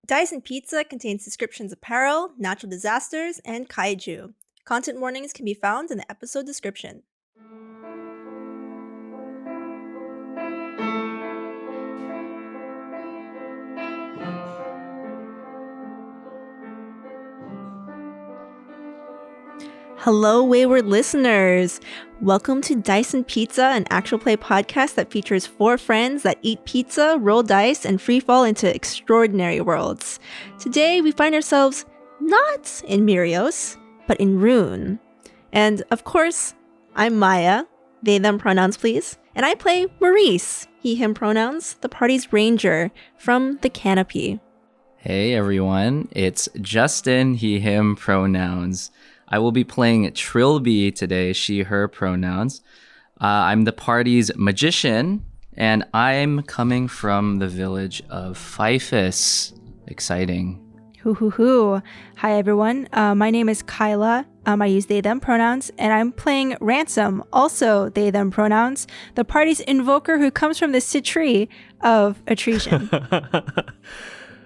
Dyson Pizza contains descriptions of peril, natural disasters, and kaiju. Content warnings can be found in the episode description. Hello, wayward listeners! Welcome to Dyson Pizza, an actual play podcast that features 4 friends that eat pizza, roll dice, and freefall into extraordinary worlds. Today, we find ourselves not in Mirios, but in Rune. And, of course, I'm Maya, they, them pronouns please, and I play Maurice, he, him pronouns, the party's ranger from the Canopy. Hey everyone, it's Justin, he, him pronouns. I will be playing Trilby today, she, her pronouns. I'm the party's magician, and I'm coming from the village of Pfeifus. Exciting. Hoo. Hi everyone, my name is Kyla. I use they, them pronouns, and I'm playing Ransom, also they, them pronouns, the party's invoker who comes from the Citri of Attrition.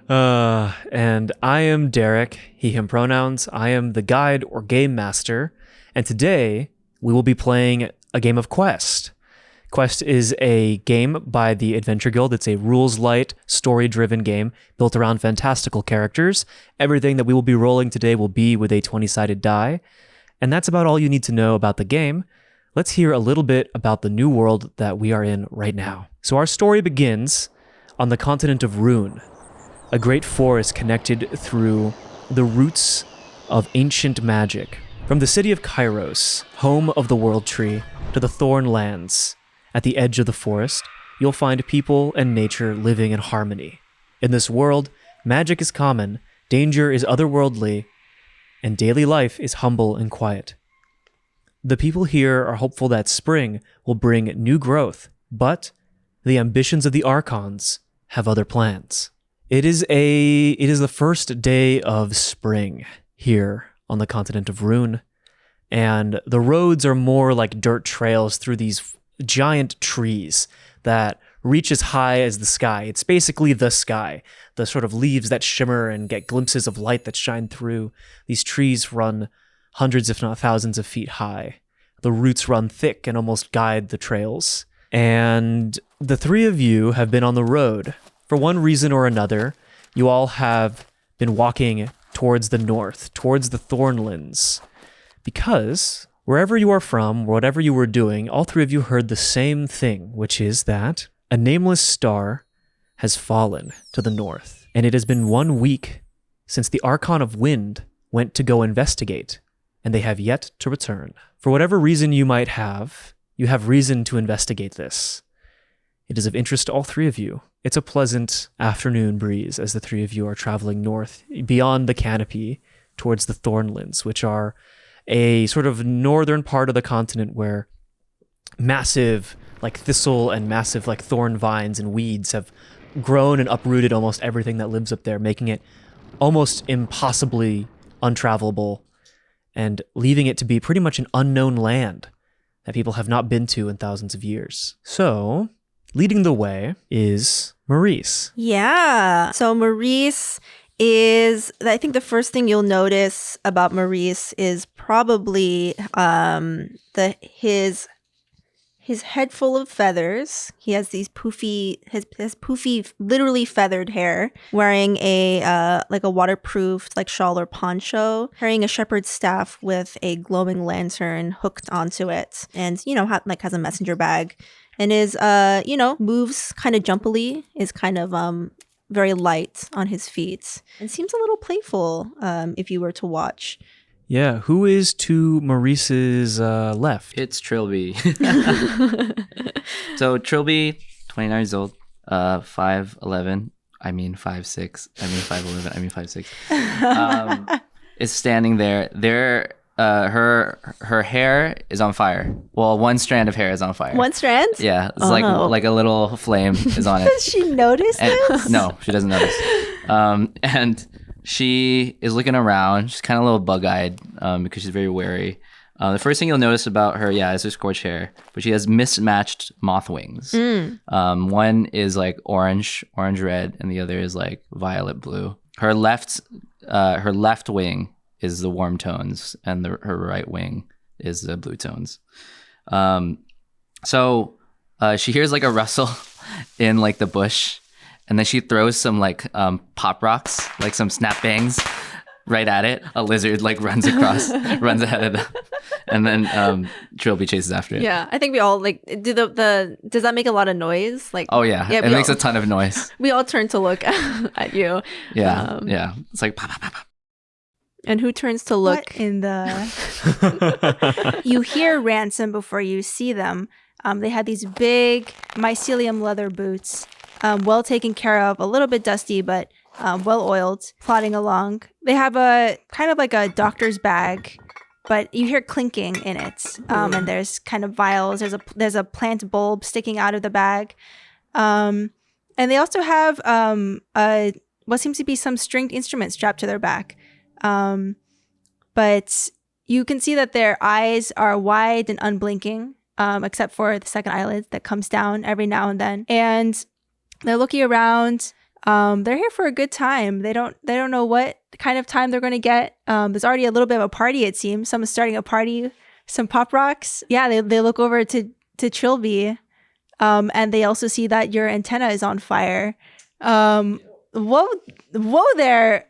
And I am Derek, he, him pronouns. I am the guide or game master, and today we will be playing a game of Quest. Quest is a game by the Adventure Guild. It's a rules-light, story-driven game built around fantastical characters. Everything that we will be rolling today will be with a 20-sided die, and that's about all you need to know about the game. Let's hear a little bit about the new world that we are in right now. So our story begins on the continent of Rune, a great forest connected through the roots of ancient magic. From the city of Kairos, home of the World Tree, to the Thorn Lands, at the edge of the forest, you'll find people and nature living in harmony. In this world, magic is common, danger is otherworldly, and daily life is humble and quiet. The people here are hopeful that spring will bring new growth, but the ambitions of the Archons have other plans. It is the first day of spring here on the continent of Rune, and the roads are more like dirt trails through these giant trees that reach as high as the sky. It's basically the sky, the sort of leaves that shimmer and get glimpses of light that shine through. These trees run hundreds, if not thousands of feet high. The roots run thick and almost guide the trails. And the 3 of you have been on the road. For one reason or another, you all have been walking towards the north, towards the Thornlands, because wherever you are from, whatever you were doing, all 3 of you heard the same thing, which is that a nameless star has fallen to the north, and it has been 1 week since the Archon of Wind went to go investigate, and they have yet to return. For whatever reason you might have, you have reason to investigate this. It is of interest to all 3 of you. It's a pleasant afternoon breeze as the 3 of you are traveling north beyond the Canopy towards the Thornlands, which are a sort of northern part of the continent where massive like thistle and massive like thorn vines and weeds have grown and uprooted almost everything that lives up there, making it almost impossibly untravelable and leaving it to be pretty much an unknown land that people have not been to in thousands of years. So leading the way is Maurice. Yeah. So Maurice is, I think the first thing you'll notice about Maurice is probably his head full of feathers. He has these poofy, his poofy, literally feathered hair, wearing a waterproof like shawl or poncho, carrying a shepherd's staff with a glowing lantern hooked onto it, and has a messenger bag. And is, moves kind of jumpily, is kind of very light on his feet, and seems a little playful if you were to watch. Yeah, who is to Maurice's left? It's Trilby. So Trilby, 29 years old, 5'11", I mean 5'6", I mean 5'11", I mean 5'6", is standing there. Her hair is on fire. Well, one strand of hair is on fire. One strand? Yeah, it's like a little flame is on it. Does she notice this? No, she doesn't notice. And she is looking around. She's kind of a little bug-eyed because she's very wary. The first thing you'll notice about her, is her scorched hair, but she has mismatched moth wings. One is like orange red, and the other is like violet blue. her left wing is the warm tones, and her right wing is the blue tones. So she hears like a rustle in like the bush, and then she throws some like pop rocks, like some snap bangs, right at it. A lizard like runs ahead of them, and then Trilby chases after it. Yeah, I think we all like does that make a lot of noise? Like, Oh yeah, it makes a ton of noise. We all turn to look at you. Yeah, yeah. It's like pop, pop, pop, pop. And who turns to look? What in the? You hear Ransom before you see them. They had these big mycelium leather boots, well taken care of, a little bit dusty, but well oiled, plodding along. They have a kind of like a doctor's bag, but you hear clinking in it. And there's kind of vials. There's a plant bulb sticking out of the bag. And they also have what seems to be some stringed instrument strapped to their back. But you can see that their eyes are wide and unblinking, except for the second eyelid that comes down every now and then. And they're looking around. They're here for a good time. They don't know what kind of time they're going to get. There's already a little bit of a party, it seems. Someone's starting a party, some pop rocks. Yeah, they look over to Trilby, and they also see that your antenna is on fire. Whoa there.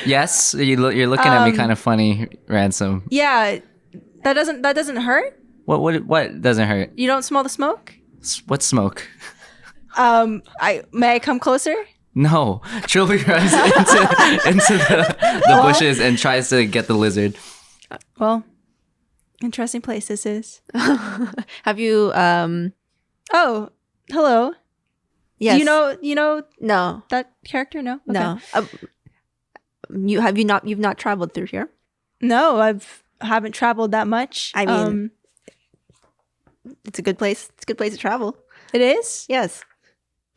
Yes, you're looking at me kind of funny, Ransom. Yeah, that doesn't hurt. What doesn't hurt? You don't smell the smoke? What smoke? May I come closer? No, Trilby runs into the bushes and tries to get the lizard. Well, interesting place this is. Have you? Oh, hello. Yes. You know No. that character? No. Okay. No. You've not traveled through here. No, haven't traveled that much. I mean, it's a good place. It's a good place to travel. It is. Yes.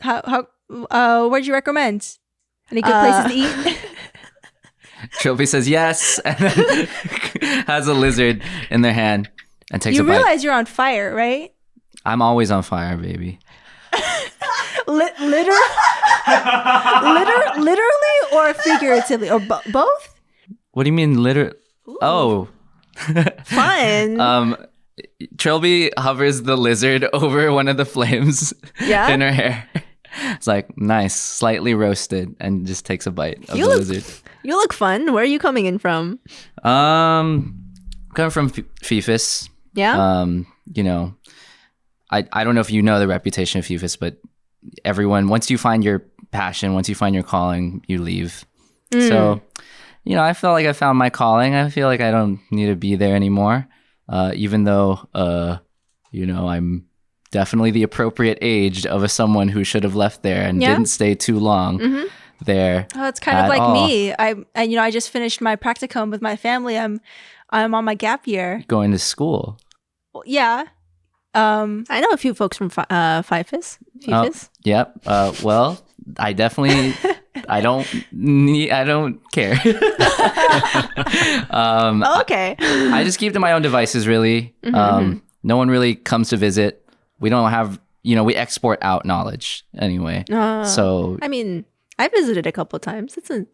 How where'd you recommend? Any good places to eat? Trilby says yes, and then has a lizard in their hand and takes You a bite. realize you're on fire, right? I'm always on fire, baby. Literally or figuratively, or both? What do you mean, literally? Oh, Fun. Trilby hovers the lizard over one of the flames Yeah? in her hair. It's like, nice, slightly roasted, and just takes a bite of You the look- lizard. You look fun. Where are you coming in from? Coming from Fifus. Yeah. You know, I don't know if you know the reputation of Fifus, but everyone, once you find your passion, once you find your calling, you leave. So, you know, I felt like I found my calling. I feel like I don't need to be there anymore. Even though, you know, I'm definitely the appropriate age of someone who should have left there and Yeah. didn't stay too long there. Oh, it's kind of at like all. me. I just finished my practicum with my family. I'm on my gap year. Going to school. Well, yeah. I know a few folks from Fifus. Yep. Well, I definitely, I don't care. Okay. I just keep to my own devices, really. No one really comes to visit. We don't have, you know, we export out knowledge anyway. So I mean, I visited a couple of times. It's in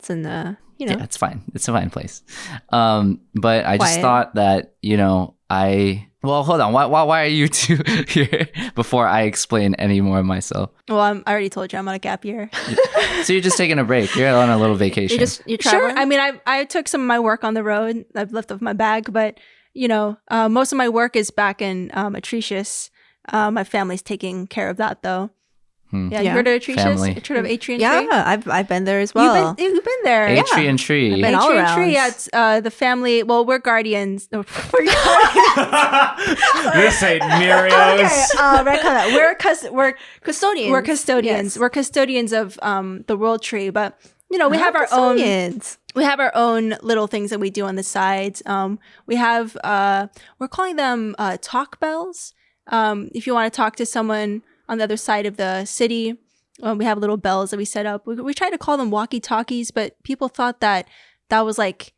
you know. yeah, it's fine. It's a fine place. But I just Quiet. thought that, you know, well, hold on. Why are you two here before I explain any more of myself? Well, I already told you I'm on a gap year. So you're just taking a break. You're on a little vacation. You're Sure. traveling. I mean, I took some of my work on the road. I've left off my bag, but you know, most of my work is back in Atricious. My family's taking care of that, though. Yeah, you Yeah. heard of Atricious? Family. You heard of Atrian yeah, Tree? I've been there as well. You've been there. Atrian Tree. I've been all Atrian around. Tree. Yeah, it's the family. Well, we're guardians. We're This ain't Mirios. okay, we're Custodians. We're custodians. Yes. We're custodians of the World Tree, but you know, we have our own. Custodians. We have our own little things that we do on the sides. We have we're calling them talk bells. If you want to talk to someone on the other side of the city, we have little bells that we set up. We try to call them walkie talkies, but people thought that was like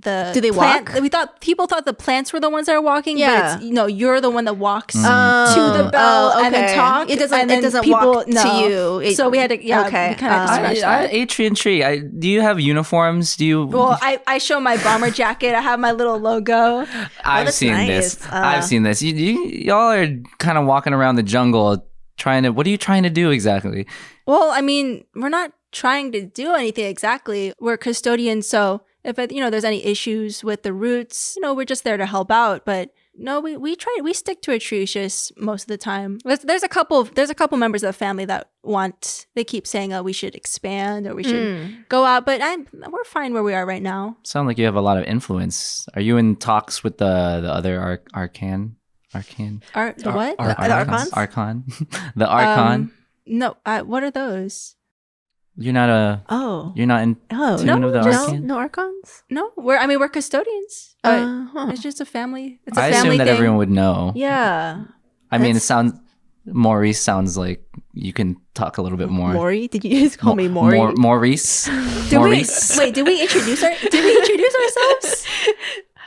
Do they plant, walk? we thought people thought the plants were the ones that are walking, Yeah. but it's, you're the one that walks Mm. to the bell and then okay. talk. It doesn't. and It then doesn't people, walk no. to you. So we had to. Yeah. Okay. We kind of scratch that. Atrian Tree. Do you have uniforms? Do you? Well, I show my bomber jacket. I have my little logo. I've that's seen nice. this. I've seen this. Y'all are kind of walking around the jungle trying to. What are you trying to do exactly? Well, I mean, we're not trying to do anything exactly. We're custodians, so if there's any issues with the roots, we're just there to help out. But no, we stick to Atrocious most of the time. There's a couple members of the family that they keep saying, oh, we should expand or we should go out, but we're fine where we are right now. Sound like you have a lot of influence. Are you in talks with the other Arcan? The what? The Archons? Archon. The Archon. No, what are those? You're not You're not in tune of the Arcan? no Archons. No, we're custodians. But it's just a family. It's a I family assume that thing. everyone would know. Yeah. I mean, Maurice sounds like you can talk a little bit more. Maury? Did you just call me Maury? Maurice. Did Maurice. Did we introduce ourselves?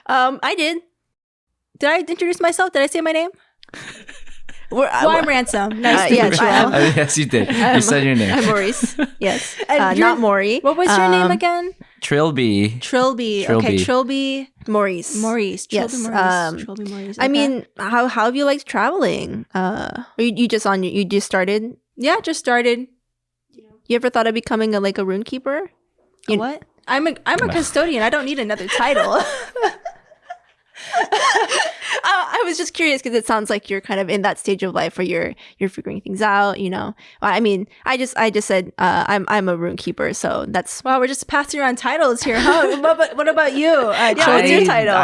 I did. Did I introduce myself? Did I say my name? I'm Ransom. Nice to yeah, meet you. Yes, you did. You said your name. I'm Maurice. Yes. And Not Maury. What was your name again? Trilby. Trilby. Okay, Trilby. Maurice. Maurice. Yes. Trilby Maurice. Trilby Maurice. I Okay. mean, how have you liked traveling? You just started? Yeah, just started. You ever thought of becoming a rune keeper? What? I'm a custodian. I don't need another title. I was just curious because it sounds like you're kind of in that stage of life where you're figuring things out. I mean, I just said I'm a rune keeper, so that's Wow, we're just passing around titles here, huh? What about you? what's your title?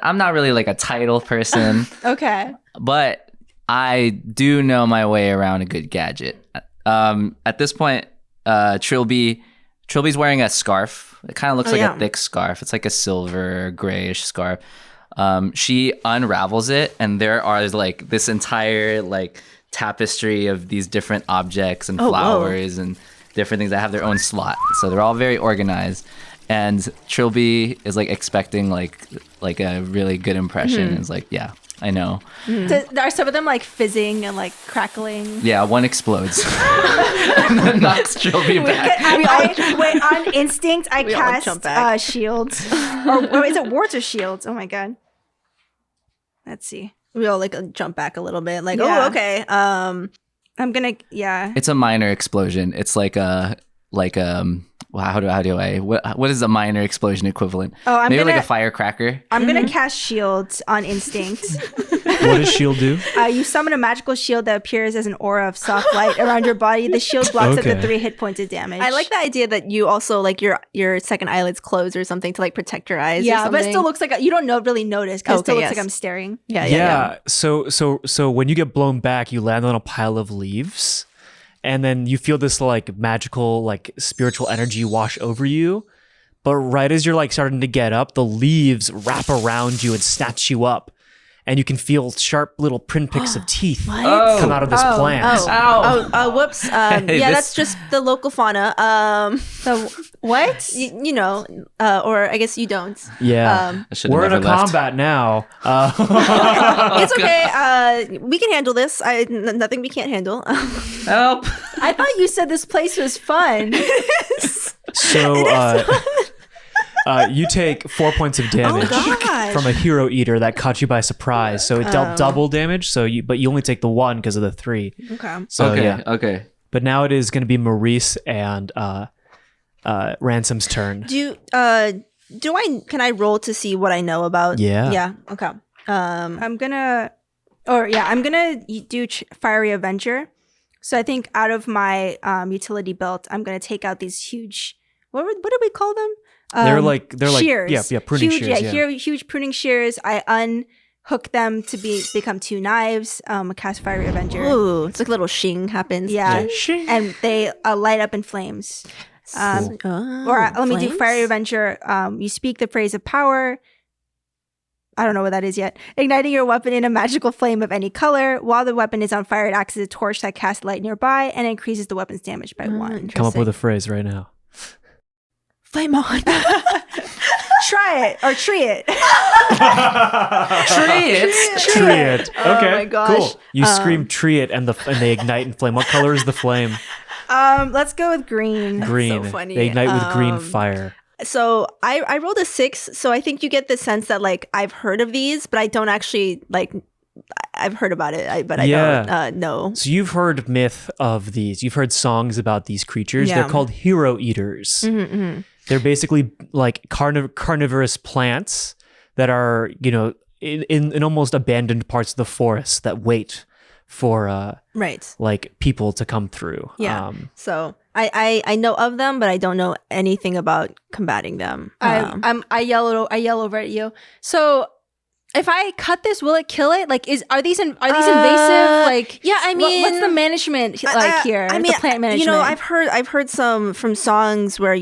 I'm not really like a title person, Okay. but I do know my way around a good gadget. At this point, Trilby's wearing a scarf. It kind of looks like a thick scarf. It's like a silver grayish scarf. She unravels it, and there are like this entire like tapestry of these different objects and flowers and different things that have their own slot. So they're all very organized. And Trilby is like expecting like a really good impression. And it's like, yeah, I know. Are some of them like fizzing and like crackling? Yeah, one explodes and then knocks Trilby back. Wait, on instinct, I We all jump back. cast shields. or is it wards or shields? Oh my god. Let's see. we all jump back a little bit. Yeah. Oh, okay. I'm gonna, yeah. It's a minor explosion. It's like what is a minor explosion equivalent? Oh, I'm Maybe gonna, like a firecracker. I'm gonna cast shields on instinct. What does shield do? You summon a magical shield that appears as an aura of soft light around your body. The shield blocks up to Okay. 3 hit points of damage. I like the idea that you also your second eyelids close or something to protect your eyes. or Yeah, but it something. still looks like you don't really notice because it still Okay, looks yes. like I'm staring. Yeah. So when you get blown back, you land on a pile of leaves, and then you feel this like magical, like spiritual energy wash over you. But right as you're like starting to get up, the leaves wrap around you and snatch you up, and you can feel sharp little pinpricks of teeth come out of this plant. Whoops. Hey, That's just the local fauna. The what? Or I guess you don't. Yeah, I should've we're in never a left. combat now. It's okay. We can handle this. Nothing we can't handle. Help! I thought you said this place was fun. So you take 4 points of damage gosh. from a hero eater that caught you by surprise. So it dealt double damage. But you only take the 1 because of the 3. Okay. So Okay, yeah. okay. But now it is going to be Maurice and Ransom's turn. Can I roll to see what I know about? Yeah. Yeah. Okay. I'm gonna do Fiery Avenger. So I think out of my utility belt, I'm gonna take out these huge. What do we call them? They're like shears. pruning huge, shears. Yeah, huge pruning shears. I unhook them to become 2 knives. Cast Fiery Avenger. Ooh, it's like a little shing happens. Yeah, and they light up in flames. Let me do Fiery Avenger. You speak the phrase of power. I don't know what that is yet. Igniting your weapon in a magical flame of any color. While the weapon is on fire, it acts as a torch that casts light nearby and increases the weapon's damage by 1. Come up with a phrase right now. Flame on. Try it or tree it. Tree it. Tree it. Okay. my gosh. Cool. You scream tree it and they ignite and flame. What color is the flame? Let's go with green. Green. funny. They ignite with green fire. So I rolled a 6. So I think you get the sense that like I've heard of these, but I don't actually like. I've heard about it, but I don't know. So you've heard myth of these. You've heard songs about these creatures. Yeah. They're called hero eaters. They're basically like carnivorous plants that are, in almost abandoned parts of the forest that wait for Right. like people to come through. Yeah. So I know of them, but I don't know anything about combating them. I yell over at you. So if I cut this, will it kill it? Like, are these invasive? Like, yeah, I mean, what's the management like here? I mean, the plant management. I've heard some from songs where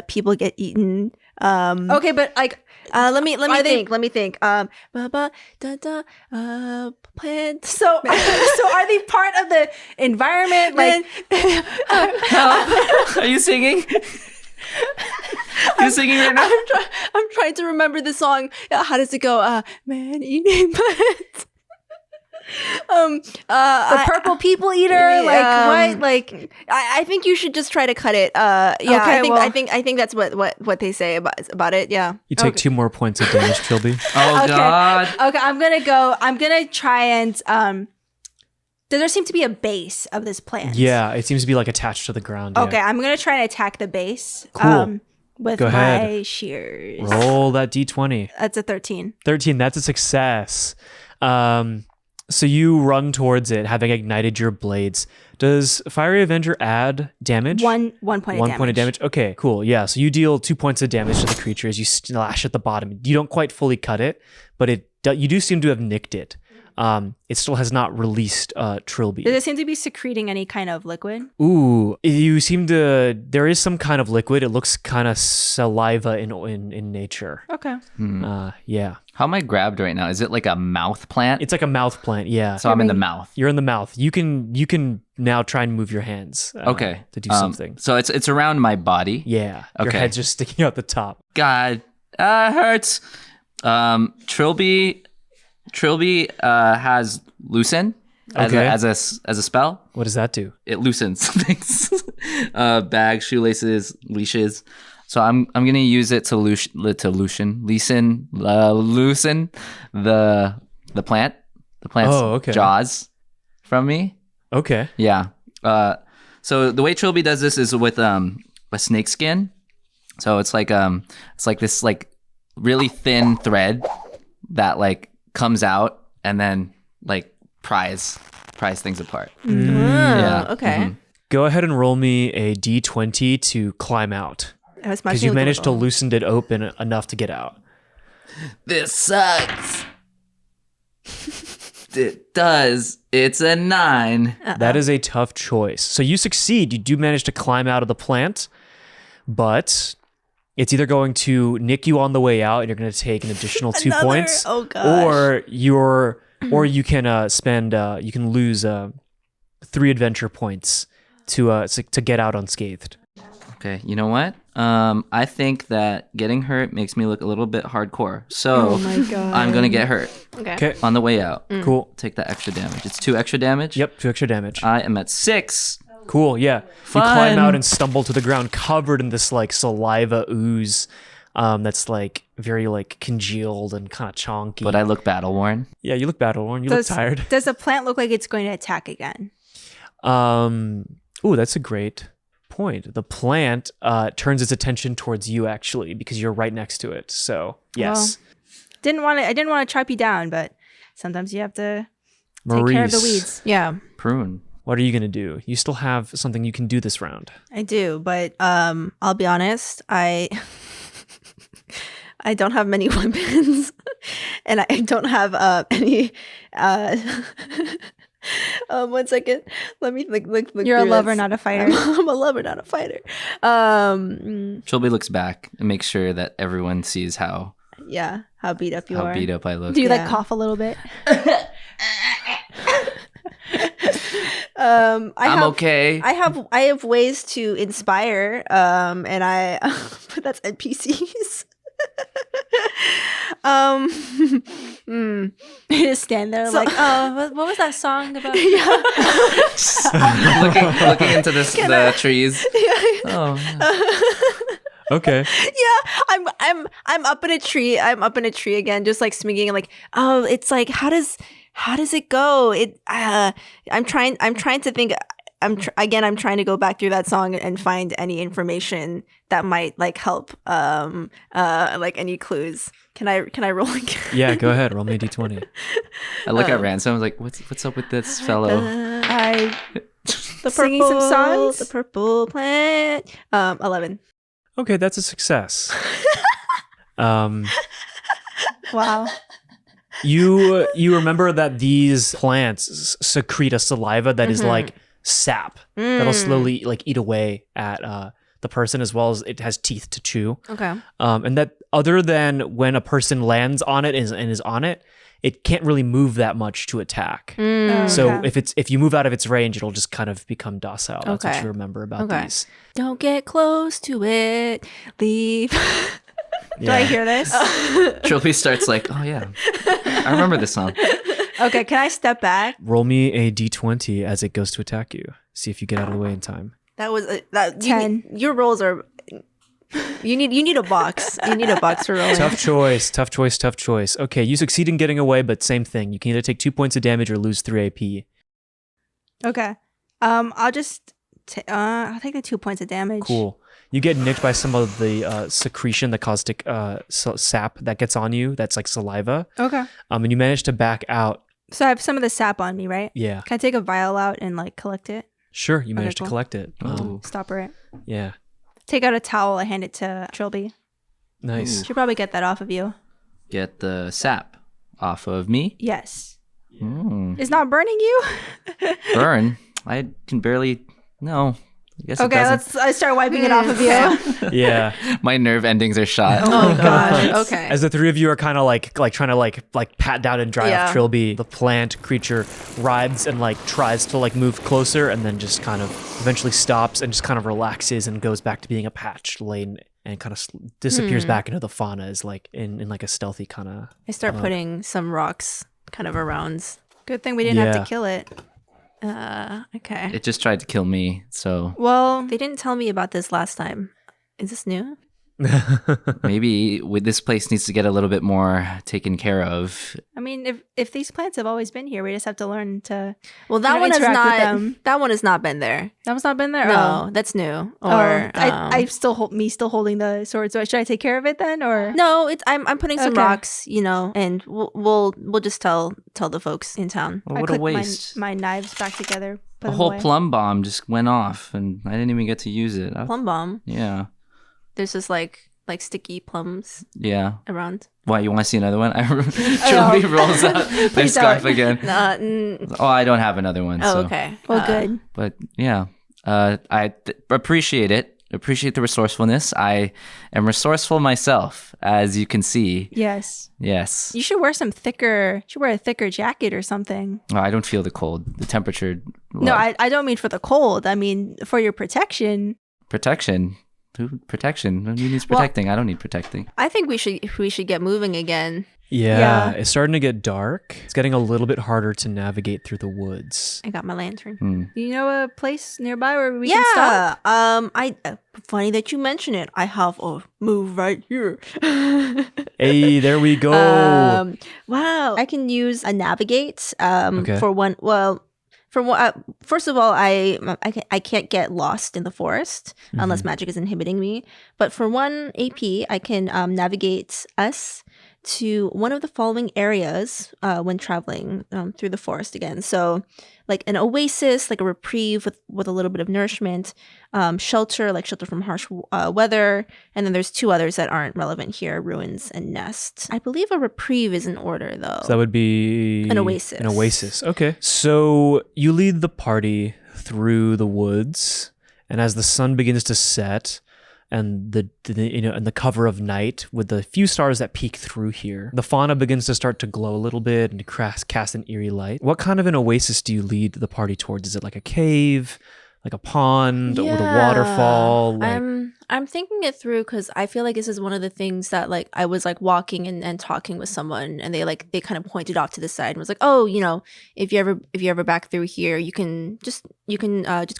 people get eaten. Okay, but like, let me Are they- think. Let me think. Plant. so are they part of the environment? Like, Are you singing? You singing right now? I'm trying to remember the song. How does it go? Man eating plants. the purple people eater. Like what? Like, I think you should just try to cut it. Yeah, Okay, I think that's what they say about it. Yeah. You take 2 more points of damage, Trilby. Oh Okay. God. Okay, I'm gonna try and does there seem to be a base of this plant? Yeah, it seems to be like attached to the ground. yeah. Okay, I'm gonna try and attack the base. Cool. With Go my ahead. shears. Roll that d20. That's a 13. 13, that's a success. So you run towards it, having ignited your blades. Does Fiery Avenger add damage? One point of 1 damage. point of damage. Okay, cool. Yeah, so you deal 2 points of damage to the creature as you slash at the bottom. You don't quite fully cut it, but you do seem to have nicked it. It still has not released Trilby. Does it seem to be secreting any kind of liquid? Ooh, you seem to. There is some kind of liquid. It looks kind of saliva in nature. Okay. Yeah, How am I grabbed right now? Is it like a mouth plant? it's like a mouth plant. Yeah, So I'm in the mouth. you're in the mouth. You can now try and move your hands. Okay. to do something. So it's around my body. Yeah, your Okay. head's just sticking out the top. God, hurts. Trilby has loosen Okay. as a spell. What does that do? It loosens things. Bags, shoelaces, leashes. So I'm gonna use it to loosen the plant's Oh, okay. jaws from me. Okay. Yeah. So the way Trilby does this is with a snake skin. So it's like this like really thin thread that like comes out and then like pries things apart. Yeah. Okay. Mhm. Go ahead and roll me a d20 to climb out. Because you managed to loosen it open enough to get out. This sucks. It does. It's a 9. That is a tough choice. So you succeed. You do manage to climb out of the plant, but it's either going to nick you on the way out and you're going to take an additional 2 Another? points, Oh, gosh. or you can spend you can lose 3 adventure points to get out unscathed. Okay, you know what? I think that getting hurt makes me look a little bit hardcore. So Oh my god. I'm gonna get hurt Okay, on the way out. cool. Take that extra damage. It's 2 extra damage. Yep, 2 extra damage. I am at 6. Cool, yeah. You climb Fun. out and stumble to the ground covered in this like saliva ooze that's like very like congealed and kind of chonky. But I look battle worn. Yeah, you look battle worn. You look tired. Does the plant look like it's going to attack again? Ooh, that's a great point. The plant turns its attention towards you actually because you're right next to it. So yes, I didn't want to chop you down, but sometimes you have to take care of the Maurice, weeds. Yeah, Prune. what are you gonna do? You still have something you can do this round. I do, but I'll be honest, I don't have many weapons, and I don't have any. 1 second. Let me look. You're a through lover, this. not a fighter. I'm a lover, not a fighter. Trilby looks back and makes sure that everyone sees how Yeah, how beat up you are. beat up I look. Do you like Yeah. cough a little bit? I'm okay. I have ways to inspire, and I but that's NPCs. mm. You just stand there So- like, oh, what was that song about? looking into the trees. Oh, yeah. Okay. Yeah, I'm up in a tree. I'm up in a tree again, just like swinging. Like, oh, it's like how does it go? I'm trying to think. I'm trying to go back through that song and find any information that might like help. Like any clues. Can I roll again? Yeah, go ahead. Roll me a d20. I look at Ransom. I was like, what's up with this fellow? I The Singing some songs? The purple plant. 11. Okay, that's a success. Um, wow. you remember that these plants secrete a saliva that is like sap that'll slowly like eat away at the person, as well as it has teeth to chew. Okay. And that other than when a person lands on it and is on it, it can't really move that much to attack. So Okay. if you move out of its range, it'll just kind of become docile. That's what Okay. you remember about Okay. these. Don't get close to it. Leave. Do I hear this? Trilby starts like, oh yeah, I remember this song. Okay, can I step back? Roll me a d20 as it goes to attack you. See if you get out of the way in time. That was that. 10. Your rolls are. You need a box. You need a box for rolling. Tough choice, tough choice, tough choice. Okay, you succeed in getting away, but same thing. You can either take 2 points of damage or lose 3 AP. Okay. I'll just I'll take the 2 points of damage. Cool. You get nicked by some of the secretion, the caustic sap that gets on you. That's like saliva. Okay. And you manage to back out. So I have some of the sap on me, right? Yeah, Can I take a vial out and like collect it? sure. You managed cool. to collect it. Ooh. Stopper it. Yeah, Take out a towel. I hand it to Trilby. nice. Should probably get that off of you. Get the sap off of me. Yes. Mm. It's not burning you? Burn. I can barely. No. I guess it Okay, doesn't. I start wiping it off of you. Yeah. My nerve endings are shot. Oh gosh. Okay. As the three of you are kind of like trying to like pat down and dry Yeah. off Trilby, the plant creature writhes and like tries to like move closer, and then just kind of eventually stops and just kind of relaxes and goes back to being a patched lane and kind of disappears back into the fauna as like in like a stealthy kind of. I start putting some rocks kind of around. Good thing we didn't have Yeah. to kill it. Okay. It just tried to kill me. So Well, They didn't tell me about this last time. Is this new? maybe this place needs to get a little bit more taken care of. I mean, if these plants have always been here, we just have to learn to. Well, that You know, one has interact with not. them. That one has not been there. That one's not been there. No, that's new. Oh. Or I still still holding the sword. So should I take care of it then, or no. It's I'm putting some Okay. rocks. And we'll just tell the folks in town. Well, I what a click waste. my knives back together. Put A them whole away. plum bomb just went off, and I didn't even get to use it. Plum bomb. Yeah. There's just like sticky plums Yeah. around. Why, you want to see another one? Trilby rolls out their Please scarf don't. again. Oh, I don't have another one. Oh, so. okay. Well, good. But yeah, I appreciate it. Appreciate the resourcefulness. I am resourceful myself, as you can see. Yes. Yes. You should wear some thicker. You should wear a thicker jacket or something. Oh, I don't feel the cold. The temperature. No, well, I don't mean for the cold. I mean for your protection. protection. Protection. Who needs Well- protecting? I don't need protecting. I think we should get moving again. Yeah, Yeah. it's starting to get dark. It's getting a little bit harder to navigate through the woods. I got my lantern. Hmm. Do you know a place nearby where we can stop? I funny that you mention it. I have a move right here. Hey, there we go. Wow. I can use a navigate Okay. for one. Well, for one, first of all, I can't get lost in the forest unless magic is inhibiting me. But for 1 AP, I can navigate us to one of the following areas when traveling through the forest again. So, like an oasis, like a reprieve with a little bit of nourishment, shelter, like shelter from harsh weather, and then there's 2 others that aren't relevant here: ruins and nest. I believe a reprieve is in order though. So that would be An oasis. An oasis. Okay. So you lead the party through the woods, and as the sun begins to set, and the and the cover of night with the few stars that peek through here, the fauna begins to start to glow a little bit and cast an eerie light. What kind of an oasis do you lead the party towards? Is it like a cave, like a pond, with a waterfall? Like, I'm thinking it through because I feel like this is one of the things that like I was like walking and talking with someone and they kind of pointed off to the side and was like, oh, if you ever back through here, you can just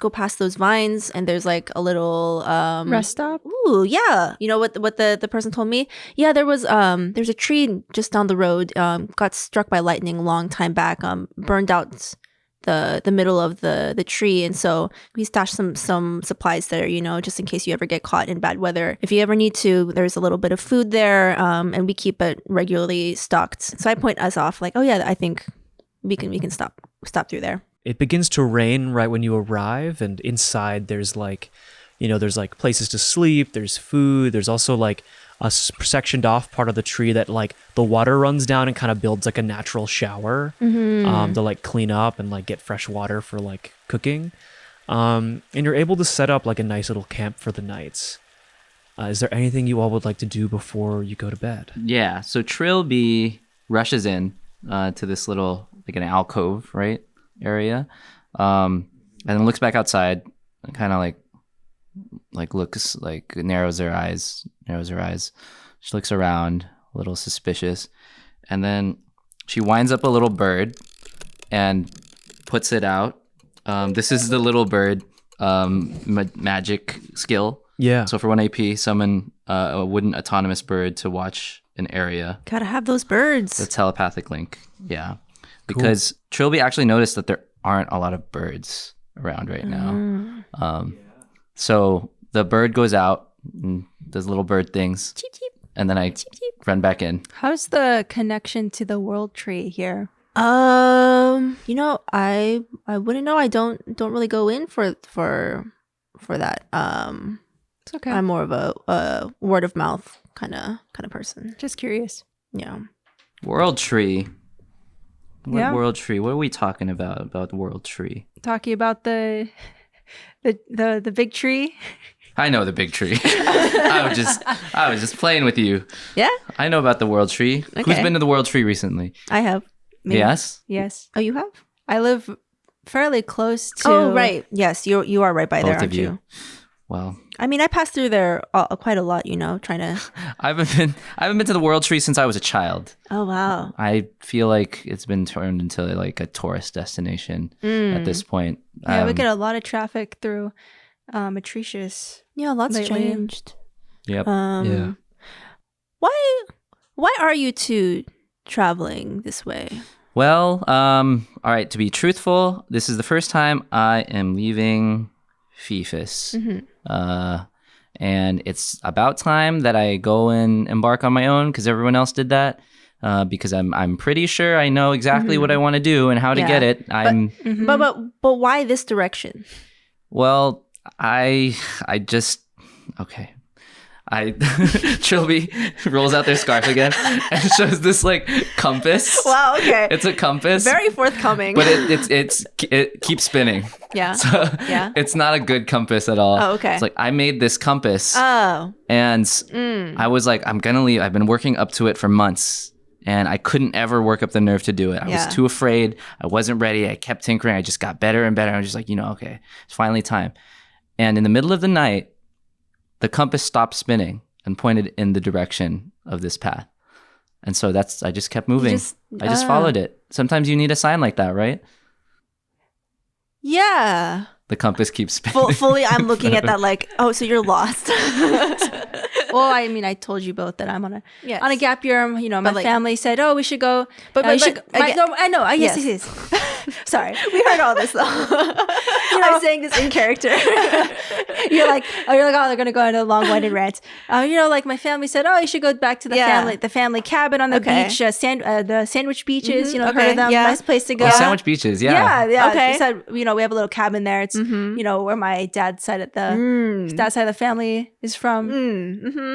go past those vines and there's like a little Rest stop. Ooh, yeah. You know what the person told me? Yeah, there's a tree just down the road, got struck by lightning a long time back, burned out the middle of the tree, and so we stashed some supplies there, just in case you ever get caught in bad weather. If you ever need to, there's a little bit of food there, and we keep it regularly stocked. So I point us off like, oh yeah, I think we can stop through there. It begins to rain right when you arrive, and inside there's like, there's like places to sleep, there's food, there's also like a sectioned off part of the tree that like the water runs down and kind of builds like a natural shower to like clean up and like get fresh water for like cooking. And you're able to set up like a nice little camp for the nights. Is there anything you all would like to do before you go to bed? Yeah, so Trilby rushes in to this little, like an alcove, right, area, and then looks back outside and kind of like looks, like narrows her eyes. She looks around, a little suspicious, and then she winds up a little bird and puts it out. This is the little bird magic skill. Yeah. So for 1 AP, summon a wooden autonomous bird to watch an area. Gotta have those birds. The telepathic link. Yeah. Because Trilby actually noticed that there aren't a lot of birds around right now. So the bird goes out and does little bird things. Cheep, cheep. And then I Cheep, cheep. run back in. How's the connection to the world tree here? I wouldn't know. I don't really go in for that. It's okay. I'm more of a word of mouth kind of person. Just curious. Yeah. World tree. What Yeah. world tree? What are we talking about the world tree? Talking about the big tree. I know the big tree. I was just playing with you. Yeah, I know about the world tree. Who's Okay. been to the world tree recently? I have. Maybe. Yes. Yes. Oh, you have? I live fairly close to. Oh, right. Yes, you are right by there, Both aren't of you? you. Well, I mean, I pass through there quite a lot. Trying to. I haven't been to the world tree since I was a child. Oh wow. I feel like it's been turned into like a tourist destination at this point. Yeah, we get a lot of traffic through Atricious. Yeah, lots Lately. changed. Yep. Yeah. Why are you two traveling this way? Well, all right, to be truthful, this is the first time I am leaving FIFIS. And it's about time that I go and embark on my own because everyone else did that. Because I'm pretty sure I know exactly what I want to do and how to Yeah. get it. But why this direction? Well, I just okay. Trilby rolls out their scarf again and shows this like compass. Wow. Okay. It's a compass. Very forthcoming. But it keeps spinning. yeah. So Yeah. it's not a good compass at all. Oh, okay. It's like I made this compass Oh. and I was like, I'm gonna leave. I've been working up to it for months. And I couldn't ever work up the nerve to do it. I Yeah. was too afraid. I wasn't ready. I kept tinkering. I just got better and better. I was just like, okay, it's finally time. And in the middle of the night, the compass stopped spinning and pointed in the direction of this path. And so I just kept moving. I just followed it. Sometimes you need a sign like that, right? Yeah. The compass keeps spinning. Fully, I'm looking at that like, oh, so you're lost. Well, I mean, I told you both that I'm on a Yes. on a gap year. My But, like- family said, "Oh, we should go." But- you but- should, but again- no, I know. Yes, Yes. yes. Sorry. We heard all this though. I'm saying this in character. You're like, oh, they're gonna go on a long-winded rant. Like my family said, oh, you should go back to the Yeah. family cabin on the Okay. beach, the sandwich beaches. Mhm, Heard okay, of them? yeah. Nice place to go. Oh, Sandwich Beaches, Yeah, yeah. Okay. They said, we have a little cabin there. It's Mhm. where my dad's side of the Mm. dad's side of the family is from. Mm-hmm.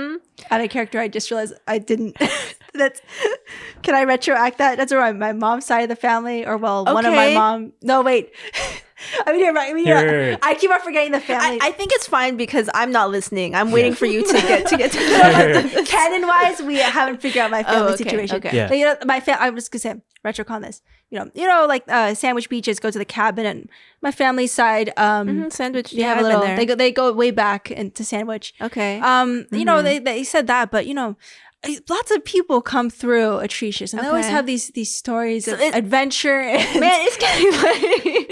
Out of character, I just realized I didn't. Can I retroact that? That's where my mom's side of the family, or one of my Okay. mom. No, wait. I mean, you're right. I mean, Here. I keep on forgetting the family. I think it's fine because I'm not listening. I'm waiting for you to get to Canon wise, we haven't figured out my family okay, situation. okay. Yeah. Like, I was gonna say retrocon this. Like Sandwich Beaches go to the cabin, and my family's side, Sandwich. they have a little. They go way back into Sandwich. Okay. They said that, but lots of people come through Atricious, and they always Okay. have these stories of it- adventure. And, Man, it's getting late.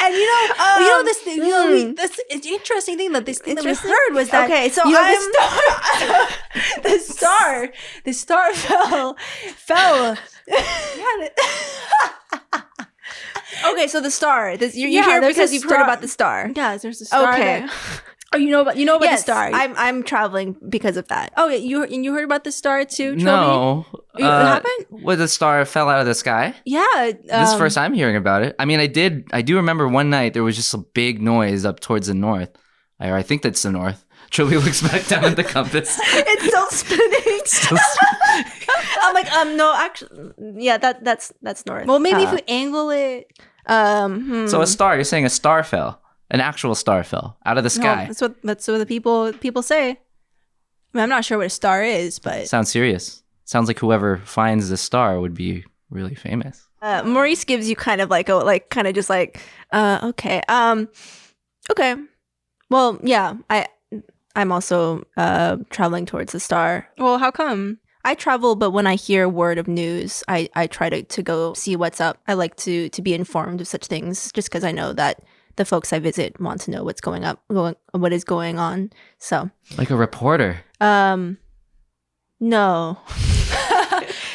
and this thing, this interesting thing that that we heard was that Okay, so the star fell. Yeah. Okay, so the star. You're Yeah, here there's because a you've heard star. about the star. Yeah, there's a star. Okay. there. Oh, you know about the Yes, star. I'm traveling because of that. Oh, yeah, you heard about the star too, Trilby? No. It happened? Where the star fell out of the sky? Yeah. This is the first I'm hearing about it. I mean, I do remember one night there was just a big noise up towards the north. I think that's the north. Trilby looks back down at the compass. It's still spinning. I'm like, no, actually, yeah, that's north. Well, maybe if you angle it. So a star, you're saying a star fell. An actual star fell out of the sky. No, that's what the people say. I mean, I'm not sure what a star is, but Sounds serious. Sounds like whoever finds the star would be really famous. Maurice gives you kind of like okay, okay. Well, yeah, I'm also traveling towards the star. well, how come? I travel, but when I hear word of news, I try to go see what's up. I like to be informed of such things, just because I know that the folks I visit want to know what's what is going on. So, Like a reporter. no,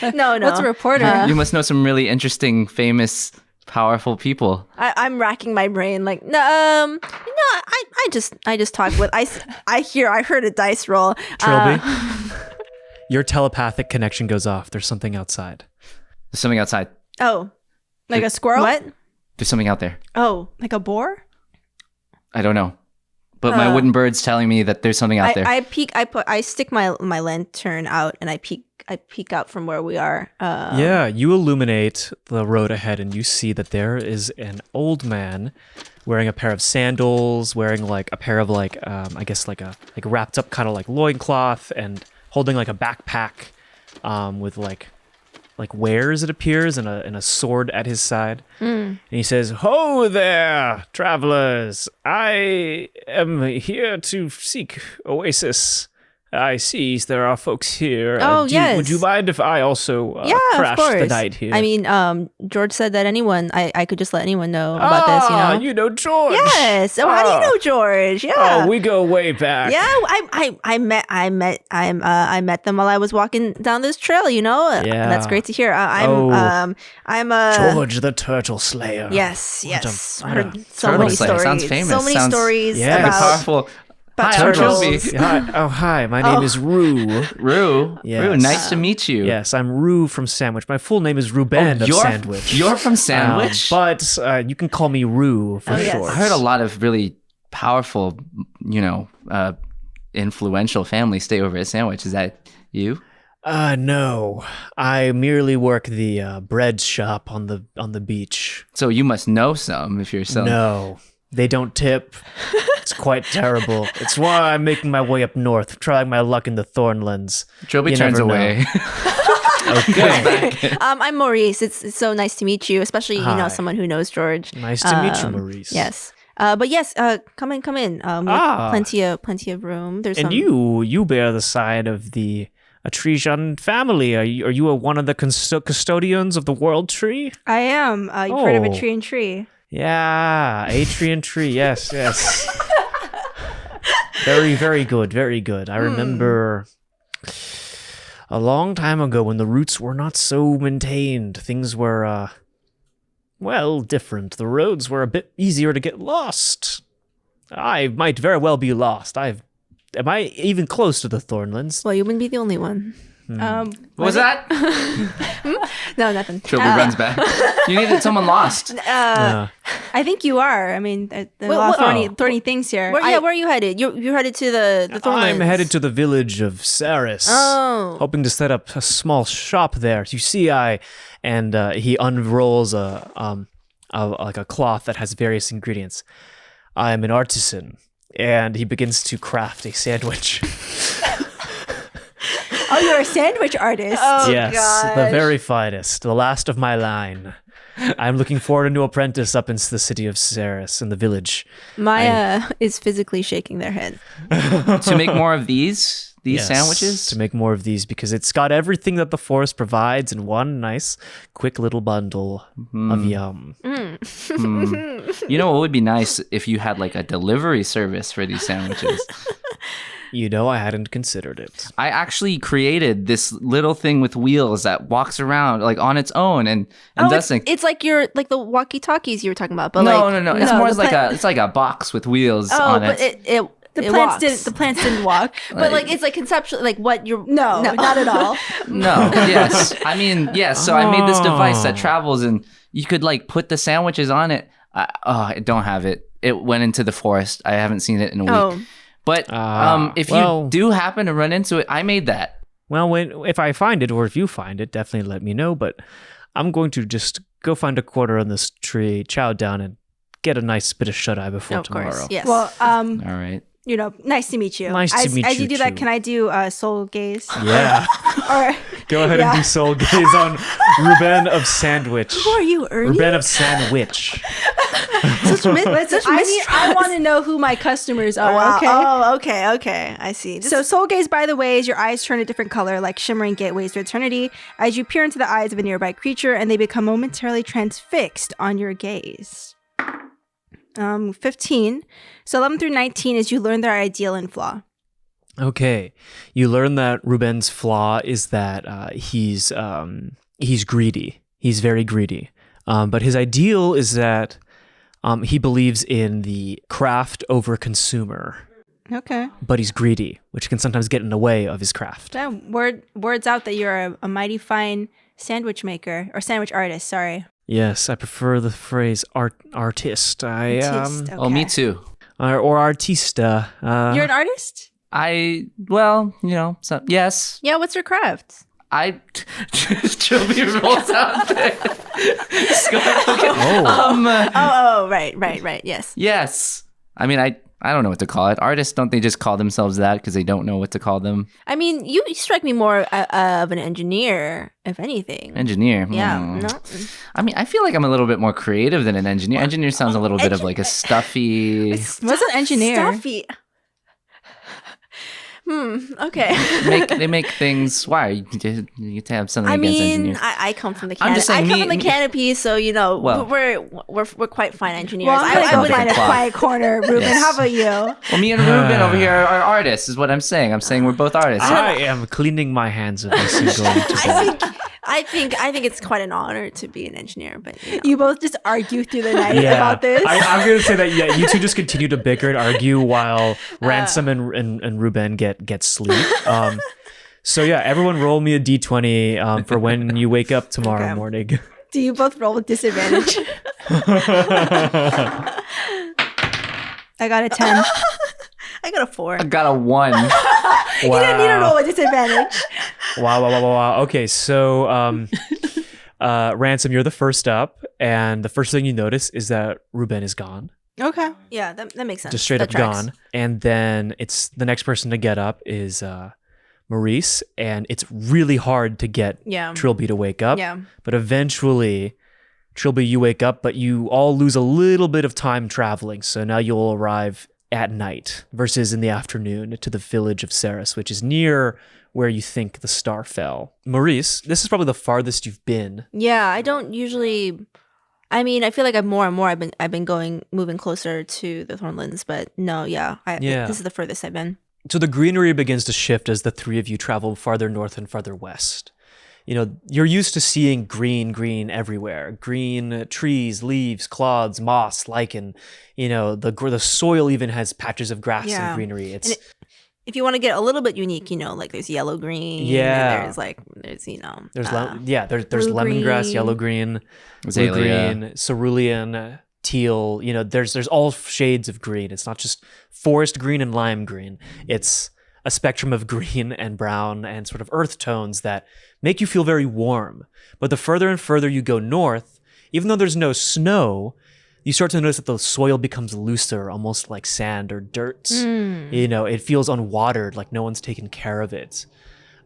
no. What's a reporter? You must know some really interesting, famous, powerful people. I'm racking my brain like no, I just talk with I heard a dice roll. Trilby, your telepathic connection goes off. There's something outside. There's something outside. Oh, Like a squirrel? what? There's something out there. Oh, Like a boar? I don't know. But my wooden bird's telling me that there's something out there. I stick my lantern out and I peek out from where we are. Yeah, you illuminate the road ahead and you see that there is an old man wearing a pair of sandals, wearing like a pair of I guess like wrapped up kind of like loincloth and holding like a backpack with like wares, it appears, and a sword at his side. And he says, "Ho there, travelers! I am here to seek Oasis. I see there are folks here. Oh, yes. Would you mind if I also Yeah, of crash course. the night here?" I mean, George said that I could just let anyone know about this. You know George. Yes. Oh, how do you know George? Yeah. Oh, we go way back. Yeah, I met them while I was walking down this trail. Yeah. That's great to hear. Oh. I'm George the Turtle Slayer. Yes, What a- yes. what I a heard so Turtle many Slayer. stories. Sounds famous. So many Sounds- stories Yeah. Very about powerful. about Hi, I'm turtles. Trilby. Hi. My name is Rue. Rue. Yes. Rue, nice to meet you. Yes, I'm Rue from Sandwich. My full name is Ruben of Sandwich. You're from Sandwich? But you can call me Rue for Oh, yes. short. I heard a lot of really powerful, influential families stay over at Sandwich. Is that you? No. I merely work the bread shop on the beach. So you must know some if you're selling. No. They don't tip. It's quite terrible. It's why I'm making my way up north, trying my luck in the Thornlands. Trilby You turns never know. away. Okay. I'm Maurice. It's so nice to meet you, especially Hi. someone who knows George. Nice to meet you, Maurice. Yes. But yes, come in. We have plenty of room. There's And some. you bear the side of the Atrician family. Are you one of the custodians of the World Tree? I am. You've heard of Oh. a tree and tree. Yeah, Atrian Tree. Yes. Very, very good. Very good. I remember a long time ago when the routes were not so maintained. Things were, different. The roads were a bit easier to get lost. I might very well be lost. Am I even close to the Thornlands? Well, you wouldn't be the only one. What was that? No, nothing. Trilby runs back. You needed someone lost. I think you are. I mean, there are a Wait, lot of what- thorny things here. Where are you headed? You're headed to the Thornlands. I'm headed to the village of Saris. Oh. Hoping to set up a small shop there. You see, he unrolls like a cloth that has various ingredients. I am an artisan, and he begins to craft a sandwich. Oh, you're a sandwich artist. Oh, Yes, gosh. the very finest, the last of my line. I'm looking forward to apprentice up into the city of Saris in the village. Maya is physically shaking their head. To make more of these Yes, sandwiches? to make more of these because it's got everything that the forest provides in one nice, quick little bundle of yum. You know, it would be nice if you had like a delivery service for these sandwiches. You know, I hadn't considered it. I actually created this little thing with wheels that walks around like on its own and does things. It's like the walkie-talkies you were talking about, but No. like It's more the like plant- it's like a box with wheels Oh, on but it. The it plants walks. didn't. The plants didn't walk. But like it's like conceptually like what you're No, not at all. No, yes. I mean, yes. So I made this device that Oh. travels and you could like put the sandwiches on it. I don't have it. It went into the forest. I haven't seen it in a week. Oh. But if well- you do happen to run into it, I made that. Well, if I find it or if you find it, definitely let me know. But I'm going to just go find a quarter on this tree, chow down, and get a nice bit of shut-eye before Of tomorrow. course. Yes. Well, All right. nice to meet you. Nice to meet as you you do that, too. can I do soul gaze? Yeah. Or Go ahead Yeah. and do soul gaze on Ruben of Sandwich. Who are you, Ernie? Ruben of Sandwich. listen, I want to know who my customers are. Wow. Okay. Oh, okay. I see. So soul gaze, by the way, is your eyes turn a different color, like shimmering gateways to eternity, as you peer into the eyes of a nearby creature, and they become momentarily transfixed on your gaze. 15. So 11 through 19 is you learn their ideal and flaw. Okay, you learn that Ruben's flaw is that he's greedy. He's very greedy. But his ideal is that he believes in the craft over consumer. Okay. But he's greedy, which can sometimes get in the way of his craft. Yeah, words out that you're a mighty fine sandwich maker or sandwich artist. Sorry. Yes, I prefer the phrase artist. Artist, Oh, me okay. too. Or artista. You're an artist? Yes. Yeah, what's your craft? I Trilby rolls out there. Oh, right. Yes. Yes. I mean, I don't know what to call it. Artists, don't they just call themselves that because they don't know what to call them? I mean, you strike me more of an engineer, if anything. Engineer. Yeah. Hmm. No. I mean, I feel like I'm a little bit more creative than an engineer. Engineer sounds a little bit of like a stuffy. What's an engineer? Stuffy. Okay. They make things. Why you have something I against mean, engineers? I come from the I'm canopy. just saying I come me- from the canopy, so you know Well- we're quite fine engineers. Well, I'm I gonna would go find a cloth. quiet corner, Ruben. Yes. How about you? Well, me and Ruben over here are artists, is what I'm saying. I'm saying we're both artists. I am cleaning my hands of this and going to bed. I think it's quite an honor to be an engineer, but you know. You both just argue through the night Yeah, about this. I'm gonna say that. Yeah, you two just continue to bicker and argue while Ransom and Ruben get sleep. So yeah, everyone roll me a d20 for when you wake up tomorrow Okay. morning. Do you both roll with disadvantage? I got a 10. I got a 4. I got a 1. You didn't need to roll with disadvantage. Wow. Okay, so Ransom, you're the first up, and the first thing you notice is that Ruben is gone. Okay. Yeah, that makes sense. Just straight That up tracks. gone. And then it's the next person to get up is Maurice, and it's really hard to get Yeah. Trilby to wake up. Yeah. But eventually, Trilby, you wake up, but you all lose a little bit of time traveling. So now you'll arrive at night versus in the afternoon to the village of Saris, which is near where you think the star fell. Maurice, this is probably the farthest you've been. Yeah, I don't usually. I mean, I feel like more and more I've been moving closer to the Thornlands, but no, yeah, Yeah. this is the furthest I've been. So the greenery begins to shift as the three of you travel farther north and farther west. You know, you're used to seeing green everywhere. Green trees, leaves, clods, moss, lichen. You know, the soil even has patches of grass Yeah. and greenery. It's if you want to get a little bit unique, like there's yellow green. Yeah. And there's there's blue lemongrass, green. yellow green, blue Azalea. green, cerulean, teal. There's all shades of green. It's not just forest green and lime green. It's a spectrum of green and brown and sort of earth tones that make you feel very warm. But the further and further you go north, even though there's no snow, you start to notice that the soil becomes looser, almost like sand or dirt. It feels unwatered, like no one's taken care of it.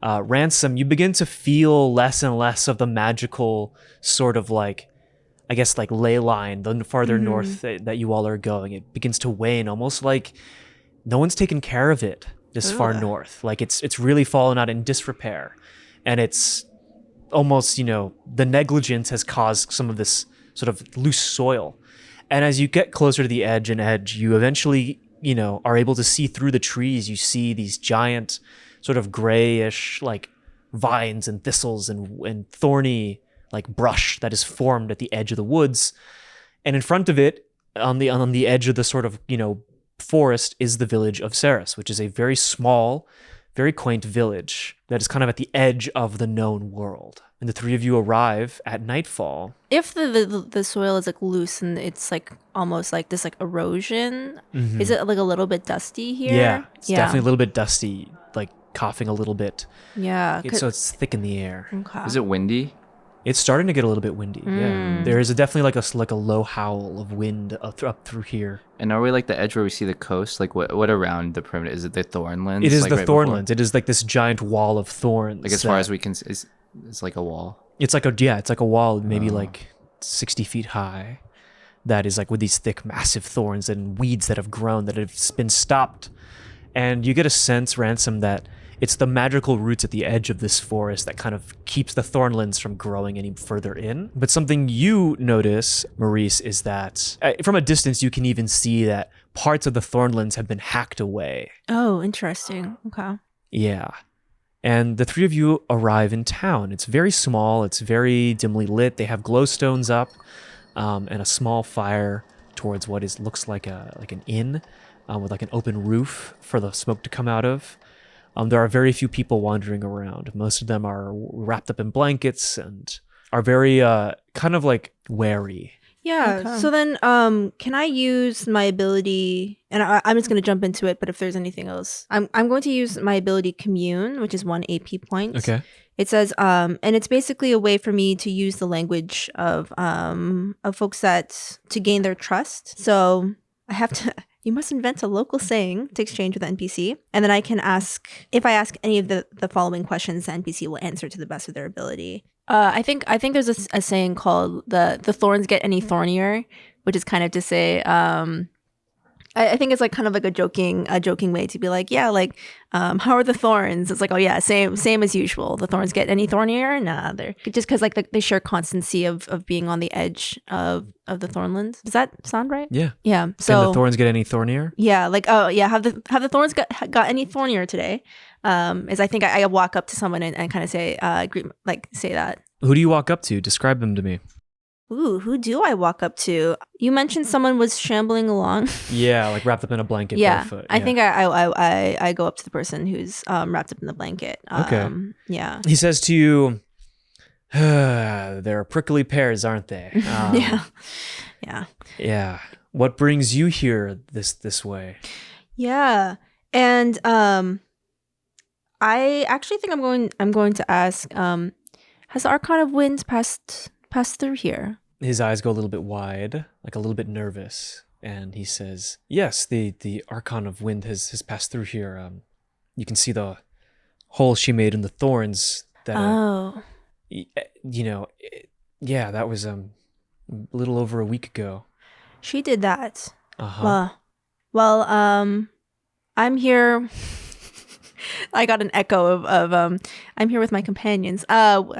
Ransom, you begin to feel less and less of the magical sort of like, I guess, like ley line, the farther north that you all are going. It begins to wane, almost like no one's taken care of it this far north. Like it's really fallen out in disrepair. And it's almost, the negligence has caused some of this sort of loose soil. And as you get closer to the edge, you eventually, are able to see through the trees. You see these giant sort of grayish, like vines and thistles and thorny, like brush that is formed at the edge of the woods. And in front of it, on the edge of the sort of, forest, is the village of Ceres, which is a very small, very quaint village that is kind of at the edge of the known world. And the three of you arrive at nightfall. If the soil is like loose and it's like almost like this like erosion, is it like a little bit dusty here? Yeah, it's definitely a little bit dusty, like coughing a little bit. Yeah. So it's thick in the air. Okay. Is it windy? It's starting to get a little bit windy. Yeah, there is definitely like a low howl of wind up through here. And are we like the edge where we see the coast? Like what around the perimeter? Is it the Thornlands? It is like the right before? Thornlands. It is like this giant wall of thorns. Like as far as we can, it's like a wall. It's like a wall, maybe like 60 feet high. That is like with these thick, massive thorns and weeds that have grown that have been stopped. And you get a sense, Ransom, that it's the magical roots at the edge of this forest that kind of keeps the Thornlands from growing any further in. But something you notice, Maurice, is that from a distance, you can even see that parts of the Thornlands have been hacked away. Oh, interesting. Okay. Yeah. And the three of you arrive in town. It's very small. It's very dimly lit. They have glowstones up and a small fire towards what looks like an inn with like an open roof for the smoke to come out of. There are very few people wandering around. Most of them are wrapped up in blankets and are very kind of like wary. Yeah. Okay. So then, can I use my ability? And I'm just going to jump into it. But if there's anything else, I'm going to use my ability Commune, which is 1 AP point. Okay. It says, and it's basically a way for me to use the language of folks to gain their trust. So I have to. You must invent a local saying to exchange with the NPC, and then I can ask. If I ask any of the following questions, the NPC will answer to the best of their ability. I think there's a saying called the thorns get any thornier, which is kind of to say, I think it's like kind of like a joking way to be like, yeah, like, how are the thorns? It's like, oh yeah, same as usual. The thorns get any thornier? Nah, they're just because like they share constancy of being on the edge of the Thornlands. Does that sound right? Yeah. Yeah. Can So the thorns get any thornier? yeah, like, oh yeah, have the thorns got any thornier today? Is I think I walk up to someone and kind of say, say that. Who do you walk up to? Describe them to me. Ooh, who do I walk up to? You mentioned someone was shambling along. Yeah, like wrapped up in a blanket. Yeah, barefoot. I think I go up to the person who's wrapped up in the blanket. Okay. Yeah. He says to you, "They're prickly pears, aren't they?" Yeah. Yeah. Yeah. What brings you here this way? Yeah. And I actually think I'm going to ask, has the Archon of Winds passed through here? His eyes go a little bit wide, like a little bit nervous, and he says, "Yes, the Archon of Wind has passed through here. You can see the hole she made in the thorns. That yeah, that was a little over a week ago." She did that. Uh-huh. Well, I'm here. I got an echo of I'm here with my companions. I'm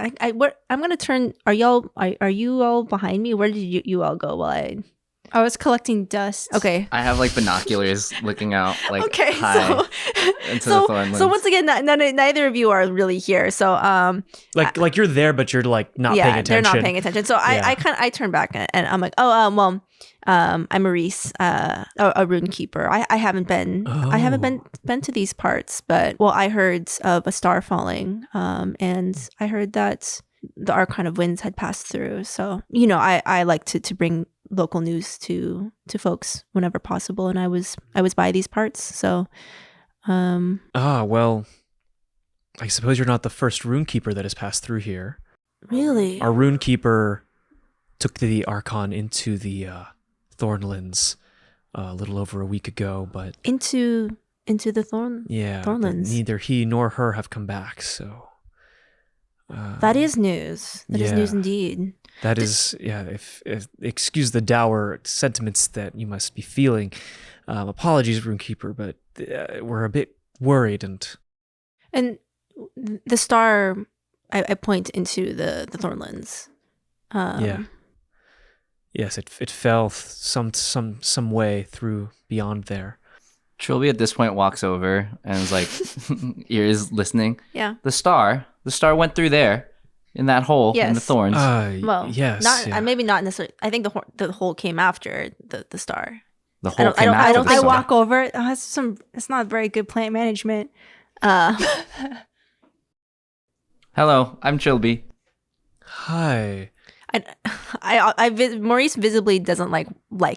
gonna turn. Are you all behind me? Where did you all go? While I was collecting dust. okay. I have like binoculars looking out like Okay, high into the Thornlands. so once again, neither of you are really here. So like you're there, but you're like not paying attention. they're not paying attention. So Yeah. I turn back and I'm like, oh well, I'm Maurice, a rune keeper. I haven't been been to these parts, but well, I heard of a star falling, and I heard that the Archon of Winds had passed through. So I like to bring local news to folks whenever possible, and I was by these parts. So well, I suppose you're not the first runekeeper that has passed through here. really, Our runekeeper took the Archon into the Thornlands a little over a week ago, but into the Thornlands. neither he nor her have come back. So That is news. That is yeah. news indeed. that is, yeah. If excuse the dour sentiments that you must be feeling. Apologies, runekeeper, but we're a bit worried and. And the star, I point into the Thornlands. Yeah. Yes, it fell some way through beyond there. Trilby at this point walks over and is like, ears listening. Yeah. The star went through there, in that hole in the Yes. thorns. Well, yes. not yeah. maybe not necessarily. I think the hole came after the star. The hole I came don't- I after don't- the I star. walk over. It's not very good plant management. Hello, I'm Trilby. Hi. Maurice visibly doesn't like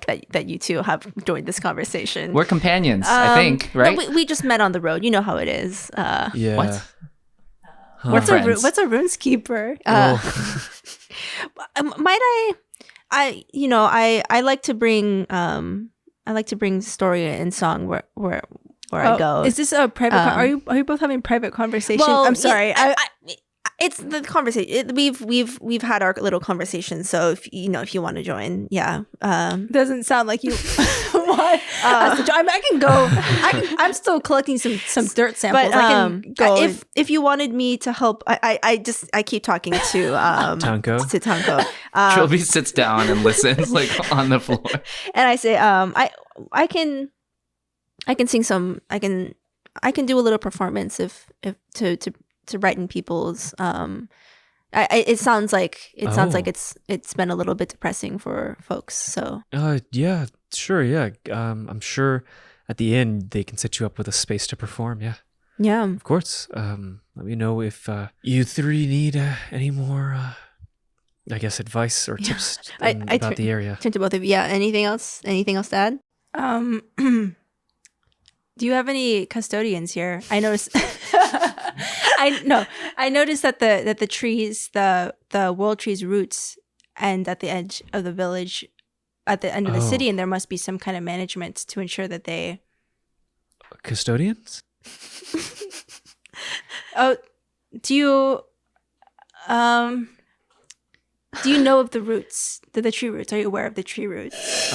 that you two have joined this conversation. We're companions, I think, no, right? we just met on the road. You know how it is. Yeah. What? Huh. What's friends. what's a runeskeeper? Might I like to bring story and song where I go. Is this a private? Are you both having private conversation? I'm sorry. yeah, it's the conversation. We've had our little conversation. So if you want to join, yeah. Doesn't sound like you want us to join. I can go. I'm still collecting some dirt samples. But I can go. if you wanted me to help, I keep talking to Tanko? to Tanko. Trilby sits down and listens, like on the floor. And I say, I can sing some. I can do a little performance if to brighten people's. It sounds like it's been a little bit depressing for folks. So Yeah, sure, yeah. I'm sure at the end they can set you up with a space to perform, yeah. yeah. Of course. Let me know if you three need any more, I guess, advice or tips about the area. Turn to both of you. Yeah. Anything else? Anything else to add? Do you have any custodians here? I noticed. I noticed that the trees, the world tree's roots, end at the edge of the village, at the end of the city, and there must be some kind of management to ensure that they. Custodians? Oh, do you know of the roots? The tree roots? Are you aware of the tree roots?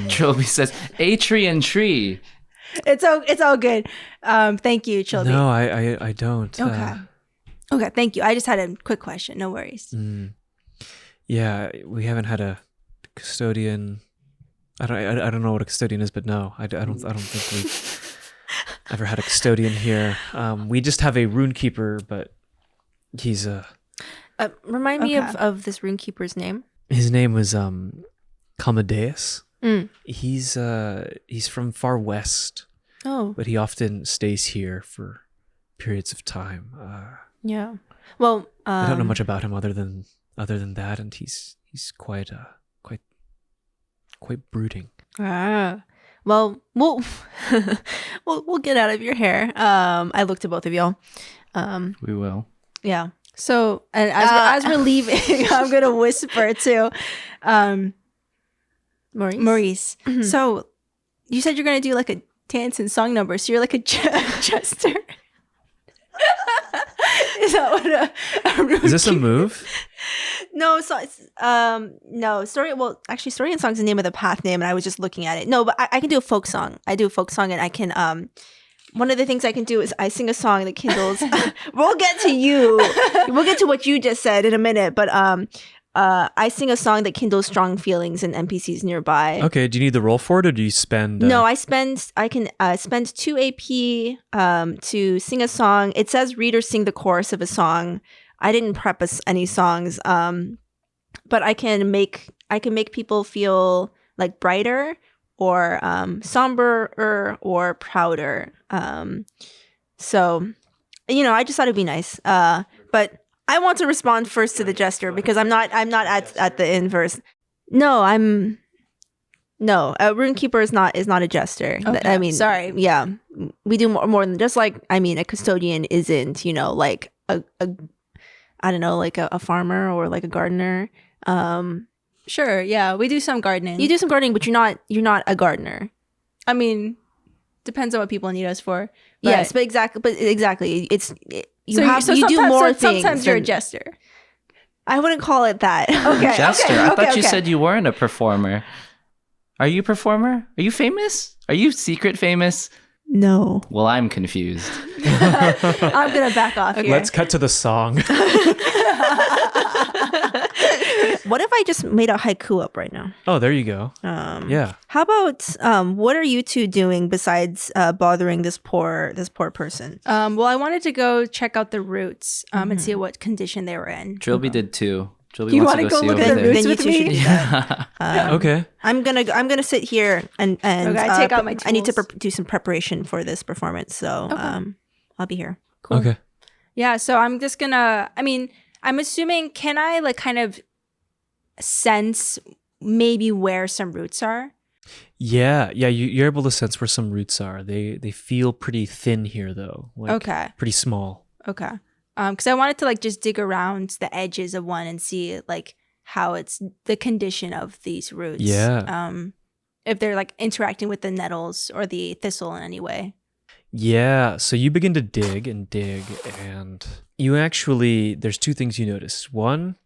Trilby says, Atrian tree. It's all good. Thank you, Chilby. No, I don't. Okay. Okay, thank you. I just had a quick question. No worries. Yeah, we haven't had a custodian. I don't know what a custodian is, but no, I don't think we've ever had a custodian here. We just have a runekeeper, but he's Remind me Okay. of this runekeeper's name. his name was Commodus. Mm. He's from far west, Oh, but he often stays here for periods of time. yeah. Well, I don't know much about him other than that, and he's quite brooding. Well, we'll get out of your hair. I look to both of y'all. We will. Yeah. So, and as we're leaving, I'm gonna whisper to Maurice. So, you said you're gonna do like a dance and song number. So you're like a jester. Is that what a Is this a move? No, so it's no story. Well, actually, story and song is the name of the path name, and I was just looking at it. No, but I can do a folk song. I do a folk song, and I can one of the things I can do is I sing a song that kindles. We'll get to you. We'll get to what you just said in a minute, but I sing a song that kindles strong feelings in NPCs nearby. Okay. Do you need the roll for it, or do you spend? No, I can spend 2 AP to sing a song. It says read or sing the chorus of a song. I didn't prep any songs, but I can make people feel like brighter or somberer or prouder. So, I just thought it'd be nice. But I want to respond first to the jester because I'm not at the inverse. No, a runekeeper is not a jester. Okay, I mean, sorry. Yeah, we do more than just like, I mean, a custodian isn't, like a I don't know, like a farmer or like a gardener. Sure, yeah, we do some gardening. You do some gardening, but you're not a gardener. I mean, depends on what people need us for. Yes, but exactly, you do sometimes- more things. Sometimes you're a than- jester. I wouldn't call it that. Okay, Jester. okay, I thought you okay. said you weren't a performer. Are you a performer? Are you famous? Are you secret famous? No. Well, I'm confused. I'm gonna back off here. Let's cut to the song. What if I just made a haiku up right now? Oh, there you go. Yeah. How about what are you two doing besides bothering this poor person? Well, I wanted to go check out the roots and see what condition they were in. Trilby did too. Trilby You wants wanna to go go see look over at the there. roots Then you with two should me? do that. Okay. I'm gonna sit here and Okay, I take out my I need to tools. do some preparation for this performance, so I'll be here. Okay. Yeah, so I'm just gonna. I mean, I'm assuming. Can I like kind of sense maybe where some roots are? Yeah. You're able to sense where some roots are. They feel pretty thin here, though. Like, Okay. Pretty small. Okay. Because I wanted to like just dig around the edges of one and see like how it's the condition of these roots. Yeah. If they're like interacting with the nettles or the thistle in any way. Yeah. So you begin to dig, and you actually, there's two things you notice. One,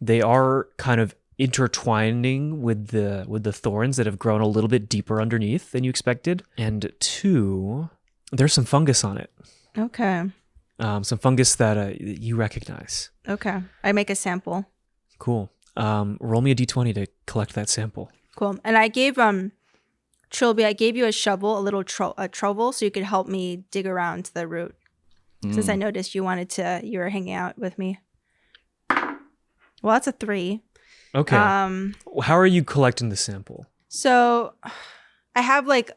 they are kind of intertwining with the thorns that have grown a little bit deeper underneath than you expected. And two, there's some fungus on it. Okay. Some fungus that you recognize. Okay. I make a sample. Cool. Roll me a d20 to collect that sample. Cool. And I gave Trilby, I gave you a shovel, a little trovel, so you could help me dig around the root. Since I noticed you were hanging out with me. Well, that's a 3. Okay. How are you collecting the sample? So I have like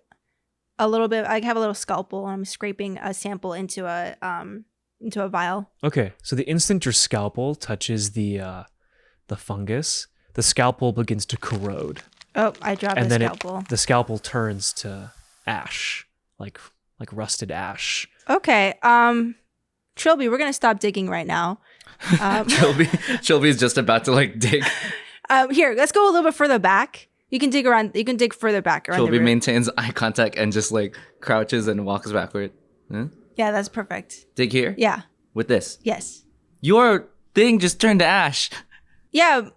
a little bit. I have a little scalpel. And I'm scraping a sample into a vial. Okay. So the instant your scalpel touches the fungus, the scalpel begins to corrode. Oh, I dropped And the then scalpel. the scalpel turns to ash, like rusted ash. Okay. Trilby, we're gonna stop digging right now. Trilby's just about to like dig. Here, let's go a little bit further back. You can dig around. You can dig further back around the Trilby root. maintains eye contact and just like crouches and walks backward. Huh? Yeah, that's perfect. Dig here? Yeah. With this. Yes. Your thing just turned to ash. Yeah,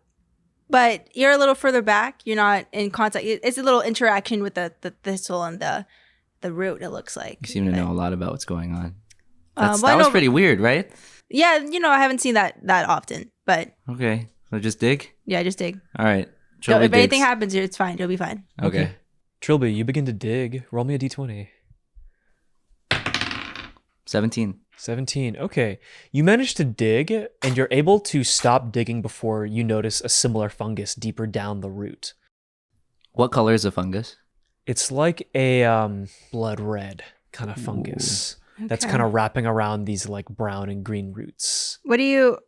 but you're a little further back. You're not in contact. It's a little interaction with the thistle and the root. It looks like. You seem to know a lot about what's going on. well, I That was know- pretty weird, right? Yeah, I haven't seen that often, but Okay. So just dig? yeah, just dig. All right. So Trilby if anything digs. happens, it's fine. You'll be fine. Okay. Trilby, you begin to dig. Roll me a d20. 17. 17. Okay. You manage to dig, and you're able to stop digging before you notice a similar fungus deeper down the root. What color is the fungus? It's like a blood red kind of fungus that's Okay. kind of wrapping around these like brown and green roots. What do you?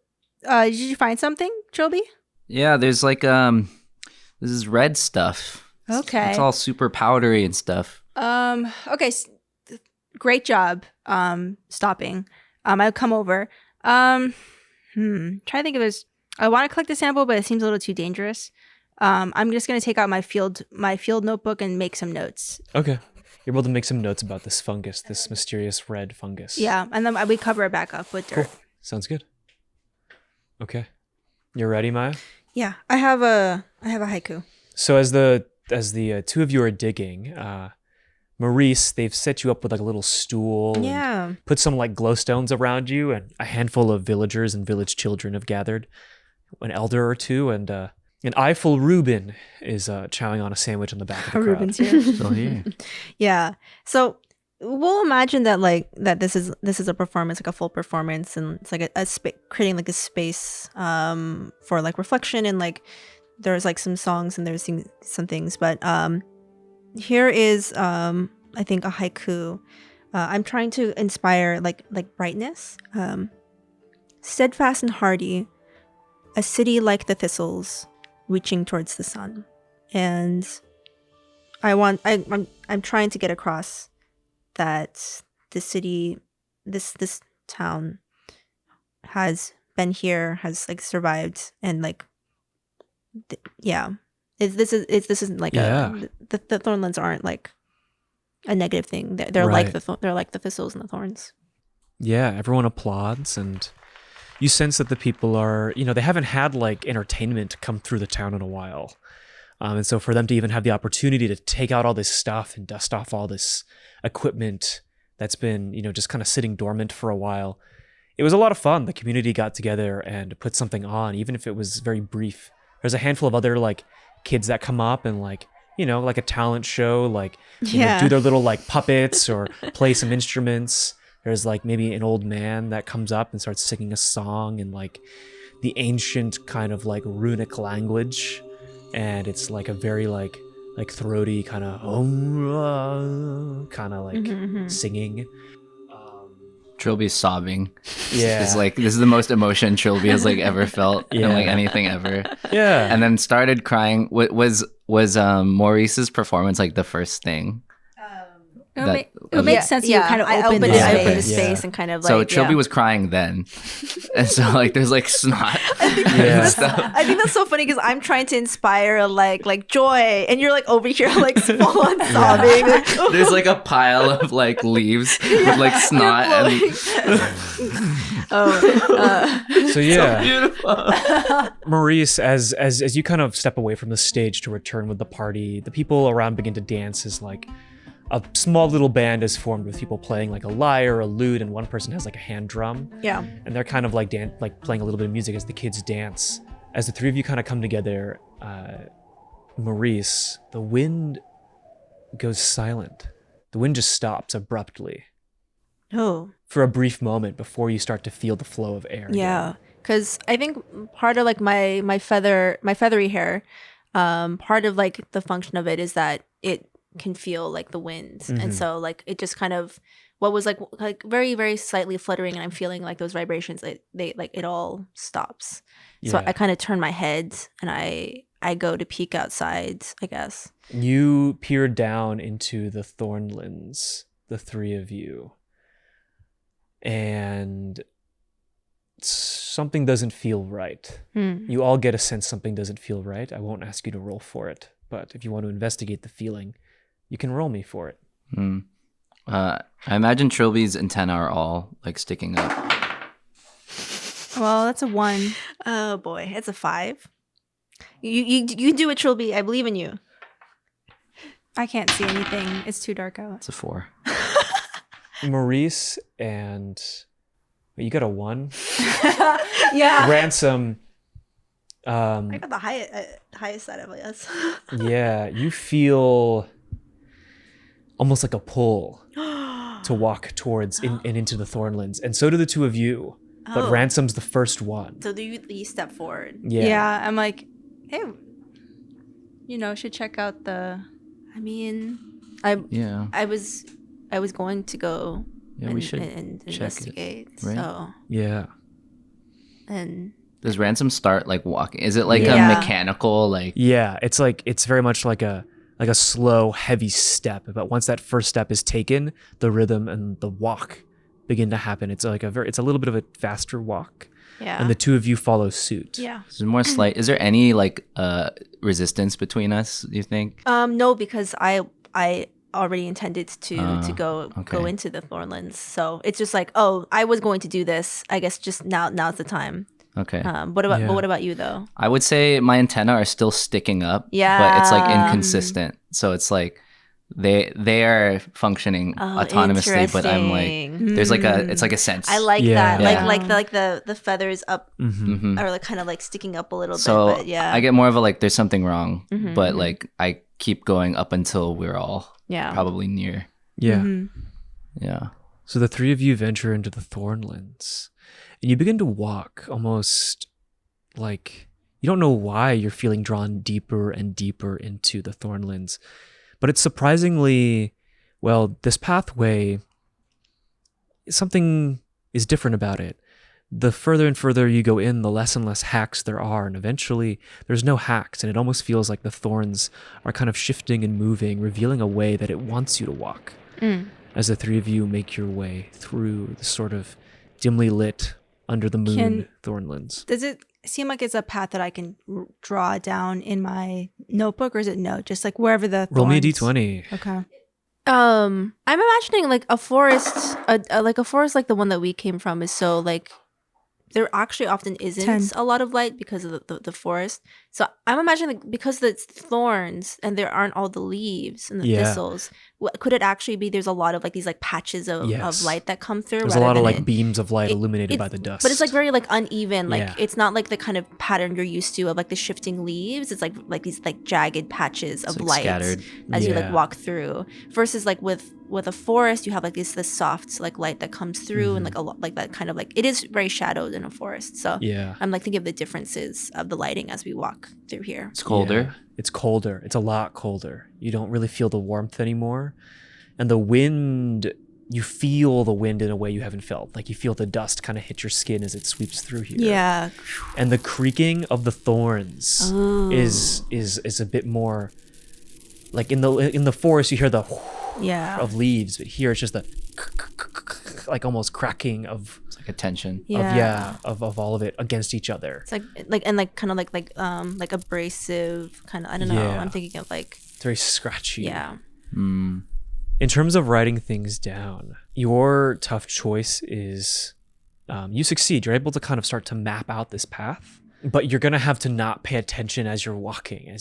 Did you find something, Trilby? Yeah, there's like this is red stuff. Okay. It's all super powdery and stuff. Okay. Great job. Stopping. I'll come over. Try to think of this. I want to collect the sample, but it seems a little too dangerous. I'm just gonna take out my field notebook and make some notes. Okay. You're able to make some notes about this fungus, this mysterious red fungus. Yeah, and then we cover it back up with dirt. Cool. Sounds good. Okay. You're ready, Maya? Yeah, I have a haiku. So as the two of you are digging, Maurice, they've set you up with like a little stool. and Yeah. put some like glowstones around you, and a handful of villagers and village children have gathered. An elder or two, and an eyeful Reuben is chowing on a sandwich on the back of the crowd. Reuben's here. So here. Yeah. So we'll imagine that this is a performance, like a full performance, and it's like a creating like a space for like reflection and like there's like some songs and there's some things, but here is I think a haiku. I'm trying to inspire like brightness. Steadfast and hardy, a city like the thistles, reaching towards the sun. And I'm trying to get across that the city, this town, has been here, has like survived, and like, this isn't like the Thornlands aren't like a negative thing. They're Right. like they're like the thistles and the thorns. Yeah, everyone applauds, and you sense that the people are, they haven't had like entertainment come through the town in a while. And so for them to even have the opportunity to take out all this stuff and dust off all this equipment that's been, just kind of sitting dormant for a while, it was a lot of fun. The community got together and put something on, even if it was very brief. There's a handful of other like kids that come up and like, like a talent show, like do their little like puppets or play some instruments. There's like maybe an old man that comes up and starts singing a song in like the ancient kind of like runic language, and it's like a very like throaty kind of like singing. Trilby's sobbing. Yeah. It's like, this is the most emotion Trilby has like ever felt in like Yeah. anything ever. Yeah. And then started crying. Was Maurice's performance like the first thing? It would That- make, it would make sense. You kind of I open opened the it, I space. opened the Yeah. space and kind of like. So Trilby was crying then. And so like there's like snot Yeah. and stuff. I think that's so funny because I'm trying to inspire like joy, and you're like over here like full on sobbing. Like, There's like a pile of like leaves with like snot and So yeah. beautiful. Maurice, as you kind of step away from the stage to return with the party, the people around begin to dance as like a small little band is formed with people playing like a lyre, a lute, and one person has like a hand drum. yeah. And they're kind of like playing a little bit of music as the kids dance. As the three of you kind of come together, Maurice, the wind goes silent. The wind just stops abruptly Oh. for a brief moment before you start to feel the flow of air. Yeah, again. because I think part of like my feathery hair, part of like the function of it is that it can feel like the wind, and so like it just kind of what was like very very slightly fluttering, and I'm feeling like those vibrations. They like it all stops. So Yeah. I kind of turn my head and I go to peek outside, I guess. You peer down into the Thornlands, the three of you, and something doesn't feel right. You all get a sense something doesn't feel right. I won't ask you to roll for it, but if you want to investigate the feeling, you can roll me for it. I imagine Trilby's antennae are all like sticking up. Well, that's a 1. Oh boy, it's a 5. You do it, Trilby. I believe in you. I can't see anything. It's too dark out. It's a 4. Maurice and you got a 1. Yeah. Ransom. I got the highest out of us. Yeah, you feel almost like a pull to walk towards and into the Thornlands, and so do the two of you. But Oh. Ransom's the first one. So do you step forward? Yeah. I'm like, hey, should check out the. I mean, Yeah. I was going to go. Yeah, we should and check it, investigate. right? So Yeah. and Does Ransom start like walking? Is it like Yeah. a mechanical like Yeah, it's very much like a slow, heavy step. But once that first step is taken, the rhythm and the walk begin to happen. It's like it's a little bit of a faster walk, yeah. and the two of you follow suit. yeah. is there more slight? Is there any like resistance between us? Do you think? No, because I already intended to go okay. into the Thornlands. So it's just like, oh, I was going to do this. I guess just now's the time. Okay. What about you though? I would say my antennae are still sticking up. Yeah. But it's like inconsistent. So it's like they are functioning Oh, autonomously, but I'm like interesting. there's like it's like a sense. I like Yeah. that. Yeah. Like the feathers up Mhm. are like kind of like sticking up a little So bit. But yeah. I get more of a like there's something wrong, Mhm, but mhm. like I keep going up until we're all yeah. probably near. Yeah. Yeah. So the three of you venture into the Thornlands, and you begin to walk almost like You don't know why you're feeling drawn deeper and deeper into the Thornlands. But it's surprisingly, well, this pathway, something is different about it. The further and further you go in, the less and less hacks there are. And eventually, there's no hacks. And it almost feels like the thorns are kind of shifting and moving, revealing a way that it wants you to walk. As the three of you make your way through the sort of dimly lit, under the moon Thornlands. Does it seem like it's a path that I can draw down in my notebook, or is it no? Just like wherever the Roll me a thorns- d20. Okay. I'm imagining like a forest, like a forest like the one that we came from is so like there actually often isn't 10. a lot of light because of the forest. So I'm imagining like, because it's thorns and there aren't all the leaves and the Yeah. thistles, could it actually be there's a lot of like these like patches of Yes. light that come through? There's a rather lot of than like it- beams of light it- illuminated by it's- the dust. But it's like very like uneven. Like Yeah. it's not like the kind of pattern you're used to of like the shifting leaves. It's like these like jagged patches of like light scattered. as you Yeah. like walk through. Versus like with a forest, you have like this soft like light that comes through and like a lot like that kind of like it is very shadowed in a forest. So Yeah. I'm like thinking of the differences of the lighting as we walk through here. It's colder. Yeah. It's colder. It's a lot colder. You don't really feel the warmth anymore. And the wind, you feel the wind in a way you haven't felt. Like you feel the dust kind of hit your skin as it sweeps through here. Yeah. And the creaking of the thorns is a bit more like in the forest you hear the Yeah. of leaves, but here it's just the like almost cracking of It's like a tension. of all of it against each other. It's like and like kind of like abrasive kind of I don't know. Yeah. I'm thinking of like It's very scratchy. yeah. Mm. In terms of writing things down, your tough choice is you succeed. You're able to kind of start to map out this path, but you're gonna have to not pay attention as you're walking.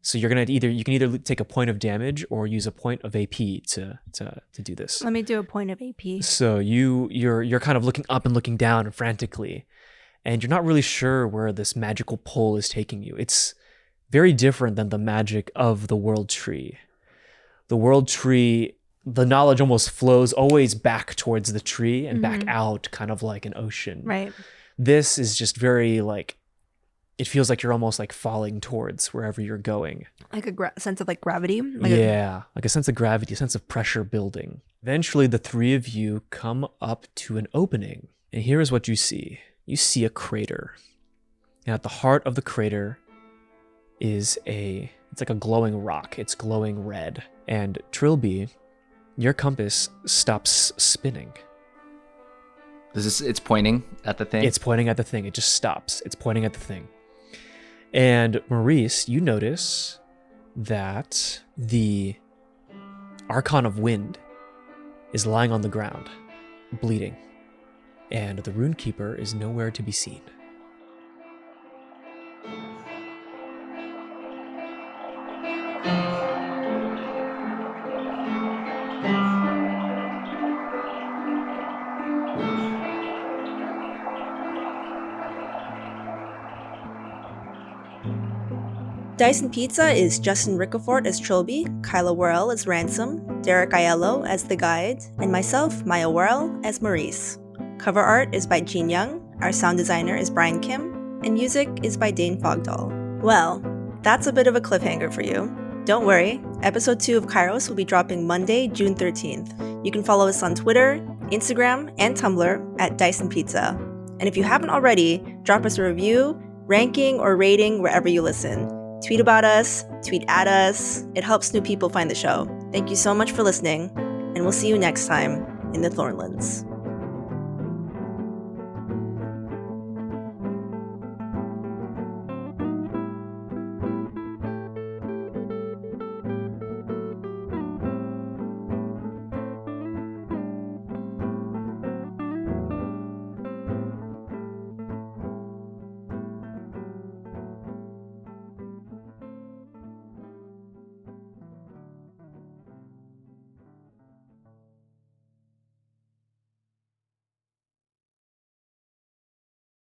So you're gonna you can either take a point of damage or use a point of AP to do this. Let me do a point of AP. So you're kind of looking up and looking down frantically, and you're not really sure where this magical pull is taking you. It's very different than the magic of the world tree. The world tree, the knowledge almost flows always back towards the tree and back out, kind of like an ocean. Right. This is just very like, it feels like you're almost like falling towards wherever you're going. Like a sense of like gravity. Like Like a sense of gravity, a sense of pressure building. Eventually, the three of you come up to an opening, and here is what you see. You see a crater. And at the heart of the crater is it's like a glowing rock. It's glowing red. And Trilby, your compass stops spinning. It's pointing at the thing. It's pointing at the thing. It just stops. It's pointing at the thing. And Maurice, you notice that the Archon of Wind is lying on the ground, bleeding. And the Runekeeper is nowhere to be seen. Dyson Pizza is Justin Ricafort as Trilby, Kyla Worrell as Ransom, Derek Aiello as The Guide, and myself, Maya Worrell, as Maurice. Cover art is by Jean Young, our sound designer is Brian Kim, and music is by Dane Fogdahl. Well, that's a bit of a cliffhanger for you. Don't worry, episode 2 of Kairos will be dropping Monday, June 13th. You can follow us on Twitter, Instagram, and Tumblr at Dyson Pizza. And if you haven't already, drop us a review, ranking, or rating wherever you listen. Tweet about us, tweet at us. It helps new people find the show. Thank you so much for listening, and we'll see you next time in the Thornlands.